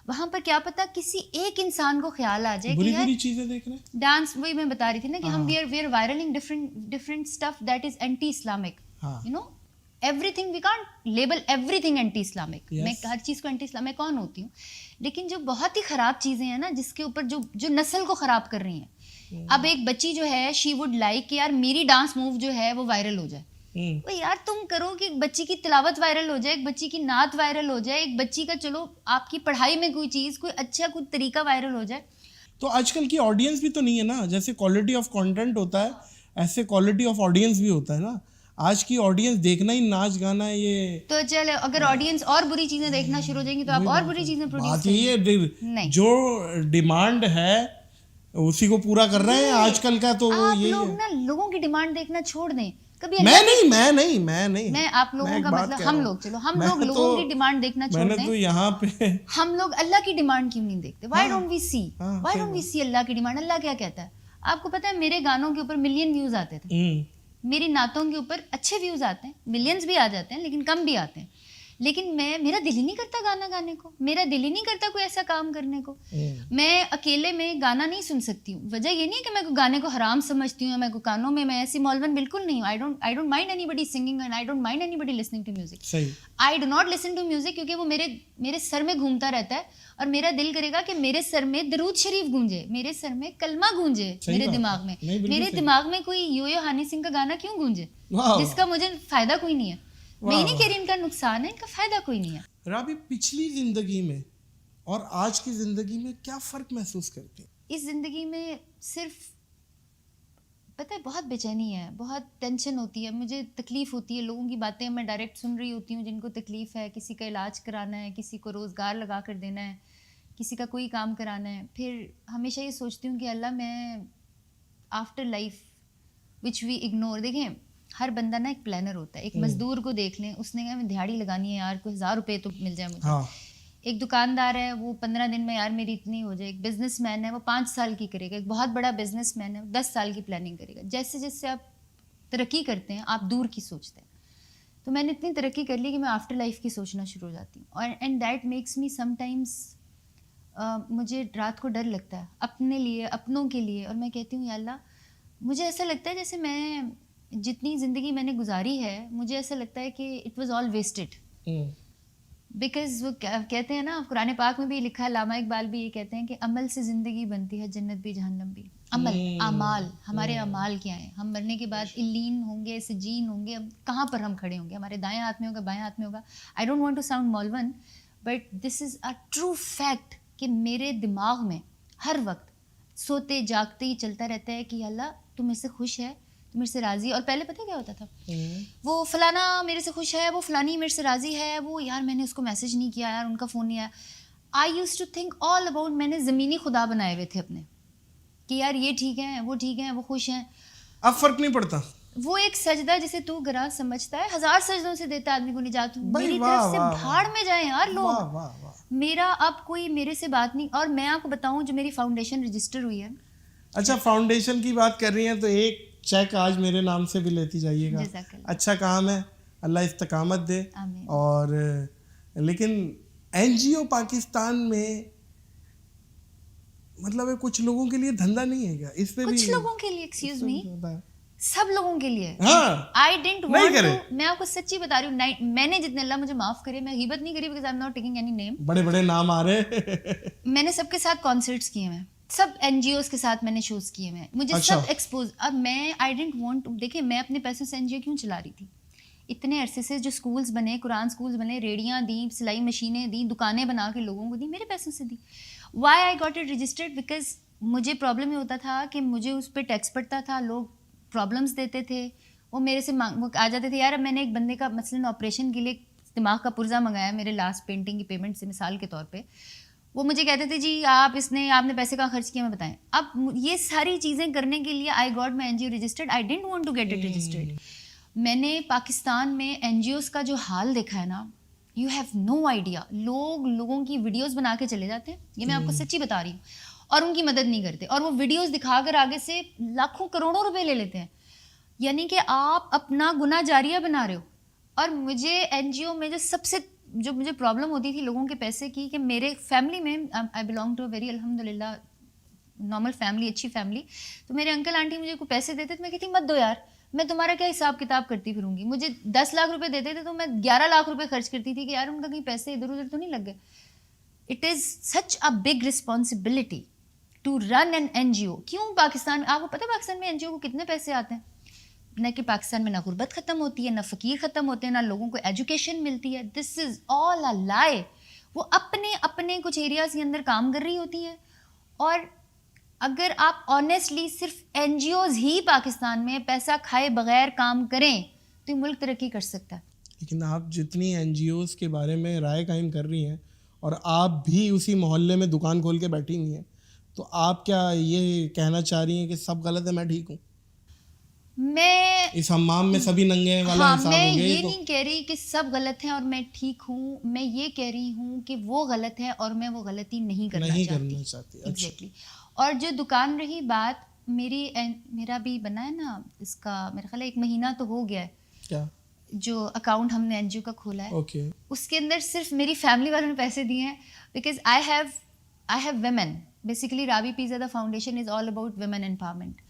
وہاں پر کیا پتا کسی ایک انسان کو خیال آ جائے بری بری چیزیں دیکھ رہے ہیں. ڈانس, وہی میں بتا رہی تھی نا کہ ہم we are viraling different stuff that is anti Islamic. You know everything, we can't label everything anti Islamic. میں ہر چیز کو اینٹی اسلامک کون ہوتی ہوں, لیکن جو بہت ہی خراب چیزیں ہیں نا, جس کے اوپر جو نسل کو خراب کر رہی ہیں. اب ایک بچی جو ہے, شی وڈ لائک کہ یار میری ڈانس موو جو ہے وہ وائرل ہو جائے. یار تم کرو کہ ایک بچی کی تلاوت وائرل ہو جائے, ایک بچی کی نعت وائرل ہو جائے, ایک بچی کا چلو آپ کی پڑھائی میں کوئی چیز, کوئی اچھا کوئی طریقہ وائرل ہو جائے. تو آج کل کی آڈینس بھی تو نہیں ہے نا, جیسے کوالٹی آف کانٹینٹ ہوتا ہے ایسے کوالٹی آف آڈینس بھی ہوتا ہے نا. آج کی آڈینس دیکھنا ہی ناچ گانا ہے یہ. تو چلے اگر آڈینس اور بری چیزیں دیکھنا شروع ہو جائیں گی تو آپ اور بری چیزیں پروڈیوس کریں گے. جو ڈیمانڈ ہے اسی کو پورا کر رہے ہیں آج کل کا. تو آپ لوگ نا لوگوں کی ڈیمانڈ دیکھنا چھوڑ دیں. میں آپ لوگوں کا مطلب ہم لوگ, چلو ہم لوگ لوگوں کی ڈیمانڈ دیکھنا چھوڑ دیں. تو یہاں پہ ہم لوگ اللہ کی ڈیمانڈ کیوں نہیں دیکھتے؟ وائی ڈونٹ وی سی اللہ کی ڈیمانڈ؟ اللہ کیا کہتا ہے آپ کو پتا ہے؟ میرے گانوں کے اوپر ملین ویوز آتے تھے, میری نعتوں کے اوپر اچھے ویوز آتے ہیں, ملینز بھی آ جاتے ہیں لیکن کم بھی آتے ہیں. لیکن میرا دل ہی نہیں کرتا گانا گانے کو, میرا دل ہی نہیں کرتا کوئی ایسا کام کرنے کو. میں اکیلے میں گانا نہیں سن سکتی ہوں. وجہ یہ نہیں کہ میں گانے کو حرام سمجھتی ہوں, میں کو کانوں میں ایسی مولون بالکل نہیں ہوں. I don't mind anybody singing and I don't mind anybody listening to music. I do not listen to music کیونکہ وہ میرے سر میں گھومتا رہتا ہے, اور میرا دل کرے گا کہ میرے سر میں درود شریف گونجے, میرے سر میں کلمہ گونجے, میرے دماغ میں, میرے دماغ میں کوئی یو ہانی سنگھ کا گانا کیوں گونجے جس کا مجھے فائدہ کوئی نہیں ہے. میں نہیں کہہ رہی ان کا نقصان ہے, ان کا فائدہ کوئی نہیں ہے. رابی پچھلی زندگی میں اور آج کی زندگی میں کیا فرق محسوس کرتی ہیں؟ اس زندگی میں صرف پتہ ہے بہت بے چینی ہے, بہت ٹینشن ہوتی ہے, مجھے تکلیف ہوتی ہے. لوگوں کی باتیں میں ڈائریکٹ سن رہی ہوتی ہوں جن کو تکلیف ہے, کسی کا علاج کرانا ہے, کسی کو روزگار لگا کر دینا ہے, کسی کا کوئی کام کرانا ہے. پھر ہمیشہ یہ سوچتی ہوں کہ اللہ میں afterlife which we ignore. دیکھیں ہر بندہ نا ایک پلانر ہوتا ہے. ایک مزدور کو دیکھ لیں, اس نے کہا میں دیہاڑی لگانی ہے یار, کوئی 1000 روپے تو مل جائے مجھے. ایک دکاندار ہے, وہ 15 دن میں یار میری اتنی ہو جائے. ایک بزنس مین ہے, وہ 5 سال کی کرے گا. ایک بہت بڑا بزنس مین ہے, 10 سال کی پلاننگ کرے گا. جیسے جیسے آپ ترقی کرتے ہیں آپ دور کی سوچتے ہیں. تو میں نے اتنی ترقی کر لی کہ میں آفٹر لائف کی سوچنا شروع ہو جاتی ہوں. اور and that makes me some times, مجھے رات کو ڈر لگتا ہے اپنے لیے, اپنوں کے لیے. اور میں کہتی ہوں یا اللہ, مجھے ایسا لگتا ہے جیسے میں جتنی زندگی میں نے گزاری ہے, مجھے ایسا لگتا ہے کہ it was all wasted. Because وہ کہتے ہیں نا, قرآن پاک میں بھی لکھا ہے, علامہ اقبال بھی یہ کہتے ہیں کہ عمل سے زندگی بنتی ہے, جنت بھی جہنم بھی. عمل, اعمال, ہمارے اعمال کیا ہیں. ہم مرنے کے بعد الین ہوں گے, سجین ہوں گے, کہاں پر ہم کھڑے ہوں گے؟ ہمارے دائیں ہاتھ میں ہوگا, بائیں ہاتھ میں ہوگا. I don't want to sound مولون, but this is a true fact کہ میرے دماغ میں ہر وقت سوتے جاگتے ہی چلتا رہتا ہے کہ اللہ تم مجھ سے خوش ہے, تو میرے سے راضی. اور پہلے پتہ کیا ہوتا تھا, وہ فلانا میرے سے خوش ہے, وہ فلانی میرے سے راضی ہے, وہ یار میں نے اس کو میسج نہیں کیا, یار ان کا فون نہیں آیا. I use to think all about, میں نے زمینی خدا بنائے ہوئے تھے اپنے کہ یار یہ ٹھیک ہیں, وہ ٹھیک ہیں, وہ خوش ہیں. اب فرق نہیں پڑتا. وہ ایک سجدہ جسے تو گراں سمجھتا ہے 1000 سجدوں سے دیتا آدمی کو نجات. میری طرف سے بھاڑ میں جائیں یار لوگ, میرا اب کوئی میرے سے بات نہیں. اور میں آپ کو بتاؤں جو میری فاؤنڈیشن رجسٹر ہوئی ہے. اچھا فاؤنڈیشن کی بات کر رہی ہیں تو ایک چیک آج میرے نام سے بھی لیتی جائیے گا. اچھا کام ہے, اللہ استقامت دے. اور لیکن NGO پاکستان میں مطلب ہے کچھ لوگوں کے لیے دھندا نہیں ہے کیا اس پہ بھی؟ کچھ لوگوں کے لیے, ایکسکیوز می, سب لوگوں کے لیے. آئی ڈنٹ وانٹ ٹو, میں آپ کو سچی بتا رہی ہوں, میں نے جتنے, اللہ مجھے معاف کرے, میں غیبت نہیں کری because I am not taking any name. بڑے بڑے نام آ رہے. میں نے سب کے ساتھ کانسرٹس کیے ہیں, سب NGOs کے ساتھ میں نے شوز کیے ہیں, مجھے سب ایکسپوز. اب میں آئی ڈنٹ وانٹ ٹو, دیکھیں میں اپنے پیسوں سے NGO کیوں چلا رہی تھی؟ اتنے عرصے سے جو اسکولس بنے, قرآن اسکولس بنے, ریڑیاں دیں, سلائی مشینیں دیں, دکانیں بنا کے لوگوں کو دیں, میرے پیسوں سے دی. Why I got it registered? Because مجھے پرابلم یہ ہوتا تھا کہ مجھے اس پہ ٹیکس پڑتا تھا, لوگ پرابلمس دیتے تھے, وہ میرے سے وہ آ جاتے تھے. یار اب میں نے ایک بندے کا مثلاً آپریشن کے لیے دماغ کا پرزہ منگایا میرے لاسٹ پینٹنگ کی پیمنٹ سے, مثال کے طور پہ, وہ مجھے کہتے تھے جی آپ نے پیسے کہاں خرچ کیا, میں بتائیں. اب یہ ساری چیزیں کرنے کے لیے I got my NGO registered. I didn't want to get it registered. میں نے پاکستان میں NGOs کا جو حال دیکھا ہے نا, یو ہیو نو آئیڈیا. لوگوں کی ویڈیوز بنا کے چلے جاتے ہیں, یہ میں آپ کو سچی بتا رہی ہوں, اور ان کی مدد نہیں کرتے, اور وہ ویڈیوز دکھا کر آگے سے لاکھوں کروڑوں روپے لے لیتے ہیں. یعنی کہ آپ اپنا گناہ جاریہ بنا رہے ہو. اور مجھے NGO میں جو مجھے پرابلم ہوتی تھی لوگوں کے پیسے کی, کہ میرے فیملی میں آئی بلانگ ٹو ویری الحمد للہ نارمل فیملی, اچھی فیملی, تو میرے انکل آنٹی مجھے کوئی پیسے دیتے تو میں کہتی مت دو یار, میں تمہارا کیا حساب کتاب کرتی پھروں گی. مجھے 10 لاکھ روپے دیتے تھے تو میں 11 لاکھ روپے خرچ کرتی تھی کہ یار ان کا کہیں پیسے ادھر ادھر تو نہیں لگ گئے. It is such a big responsibility to run an NGO. کیوں پاکستان میں, آپ کو پتہ ہے پاکستان میں NGO کو کتنے پیسے آتے ہیں؟ نہ کہ پاکستان میں نہ غربت ختم ہوتی ہے, نہ فقیر ختم ہوتے ہیں, نہ لوگوں کو ایجوکیشن ملتی ہے. دس از آل اے لائی. وہ اپنے کچھ ایریاز کے اندر کام کر رہی ہوتی ہیں, اور اگر آپ آنیسٹلی صرف NGOs ہی پاکستان میں پیسہ کھائے بغیر کام کریں تو یہ ملک ترقی کر سکتا ہے. لیکن آپ جتنی NGOs کے بارے میں رائے قائم کر رہی ہیں, اور آپ بھی اسی محلے میں دکان کھول کے بیٹھی ہوئی ہیں, تو آپ کیا یہ کہنا چاہ رہی ہیں کہ سب غلط ہے, میں ٹھیک ہوں؟ میں اس حمام میں سبھی ننگے ہیں والا حساب میں ہو گیا. یہ نہیں کہہ رہی کہ سب غلط ہیں اور میں ٹھیک ہوں, میں یہ کہہ رہی ہوں کہ وہ غلط ہے اور میں وہ غلطی نہیں کرنا چاہتی. ایگزیکٹلی. اور جو دکان رہی بات, میرا بھی بنا ہے نا اس کا, میرا خیال ہے 1 مہینہ تو ہو گیا ہے کیا جو اکاؤنٹ ہم نے NGO کا کھولا ہے. اوکے. اس کے اندر صرف میری فیملی والوں نے پیسے دیے ہیں, because I have women. Basically Rabi pizza foundation is all about women empowerment.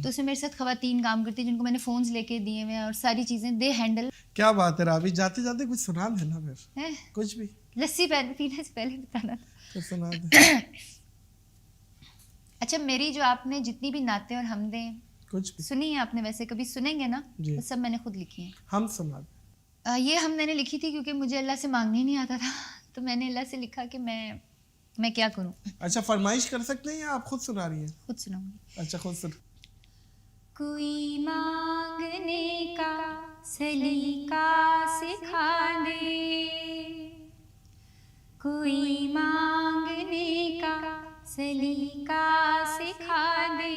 تو اس میں میرے ساتھ خواتین کام کرتی ہیں جن کو میں نے فونز لے کے دیے ہوئے ہیں اور ساری چیزیں دے ہینڈل. کیا بات ہے رابی, جاتے جاتے کچھ سنا دینا پھر, کچھ بھی. لسی پینے سے پہلے بتانا کچھ سنا دے. اچھا, میری جو آپ نے جتنی بھی نعتیں اور حمدیں کچھ بھی سنی ہیں, آپ نے ویسے کبھی سنیں گے نا, وہ سب میں نے خود لکھی ہیں. ہم سنا دیں. یہ ہم میں نے لکھی تھی کیونکہ مجھے اللہ سے مانگنے نہیں آتا تھا, تو میں نے اللہ سے لکھا کہ میں کیا کروں. اچھا, فرمائش کر سکتے ہیں یا آپ خود سنا رہی ہیں؟ خود سناؤں گی. اچھا, خود سن. کوئی مانگنے کا سلیقہ سکھا دے, کوئی مانگنے کا سلیقہ سکھا دے,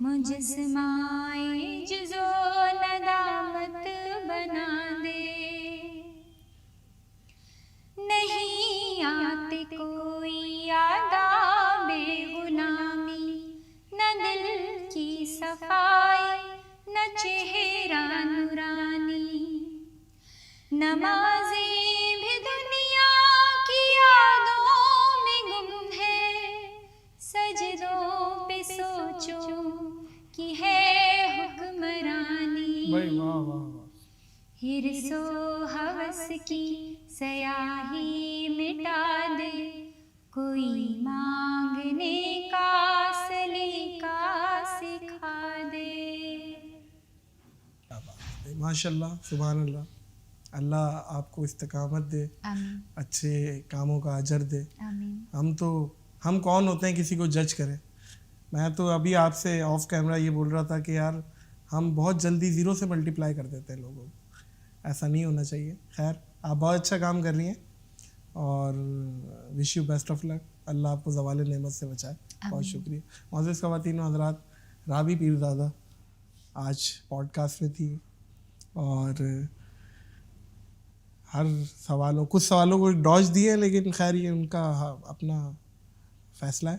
مجسمائے جز و ندامت بنا دے. نہیں آتے کوئی آداب غلامی, نہ دل کی صفائی, نہ چہرہ نورانی, نمازیں بھی دنیا کی یادوں میں گم ہے, سجدوں پہ سوچو کہ ہے حکمرانی. حرص و ہوس کی سیاہی مٹا دے, کوئی مانگنے کا سلیقہ سکھا دے. ماشاء اللہ, سبحان اللہ. اللہ آپ کو استقامت دے, اچھے کاموں کا اجر دے. ہم کون ہوتے ہیں کسی کو جج کریں. میں تو ابھی آپ سے آف کیمرہ یہ بول رہا تھا کہ یار ہم بہت جلدی 0 سے ملٹیپلائی کر دیتے ہیں لوگوں کو, ایسا نہیں ہونا چاہیے. خیر, آپ بہت اچھا کام کر رہی ہیں اور وش یو بیسٹ آف لک. اللہ آپ کو زوال نعمت سے بچائے. بہت شکریہ. معزز خواتین و حضرات, رابی پیرزادہ آج پوڈ کاسٹ میں تھی, اور کچھ سوالوں کو ڈاج دیے, لیکن خیر یہ ان کا اپنا فیصلہ ہے.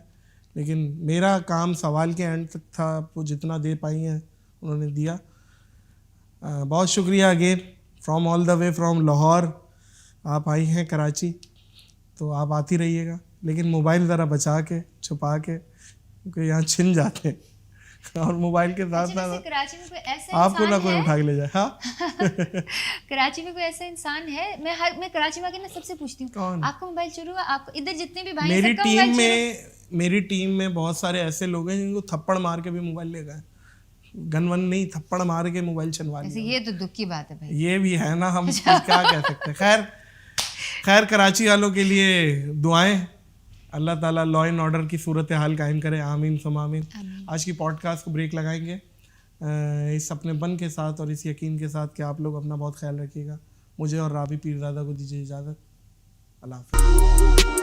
لیکن میرا کام سوال کے اینڈ تک تھا, وہ جتنا دے پائی ہیں انہوں نے دیا. بہت شکریہ again from all the way from Lahore. آپ آئی ہیں کراچی تو آپ آتی رہیے گا, لیکن موبائل ذرا بچا کے چھپا کے, کیونکہ یہاں چھن جاتے ہیں, اور موبائل کے ساتھ ساتھ آپ کو نہ کوئی اٹھا کے لے جائے. ہاں, کراچی میں کوئی ایسا انسان ہے, میں کراچی میں آ کے سب سے پوچھتی ہوں آپ کا موبائل چوری ہوا, آپ کو ادھر جتنے بھی بھائی میری ٹیم میں بہت سارے ایسے لوگ ہیں جن کو تھپڑ مار کے بھی موبائل لے گئے. گن ون نہیں, تھپڑ مار کے موبائل چھنوا ویسے لیا. یہ تو دکھ کی بات ہے بھائی. یہ بھی ہے نا, ہم کیا کہہ سکتے ہیں. خیر کراچی والوں کے لیے دعائیں, اللہ تعالیٰ لا اینڈ آرڈر کی صورت حال قائم کرے, آمین ثم آمین. آج کی پوڈ کاسٹ کو بریک لگائیں گے اس اپنے بن کے ساتھ اور اس یقین کے ساتھ کہ آپ لوگ اپنا بہت خیال رکھیے گا. مجھے اور رابی پیرزادہ کو دیجیے اجازت. اللہ حافظ.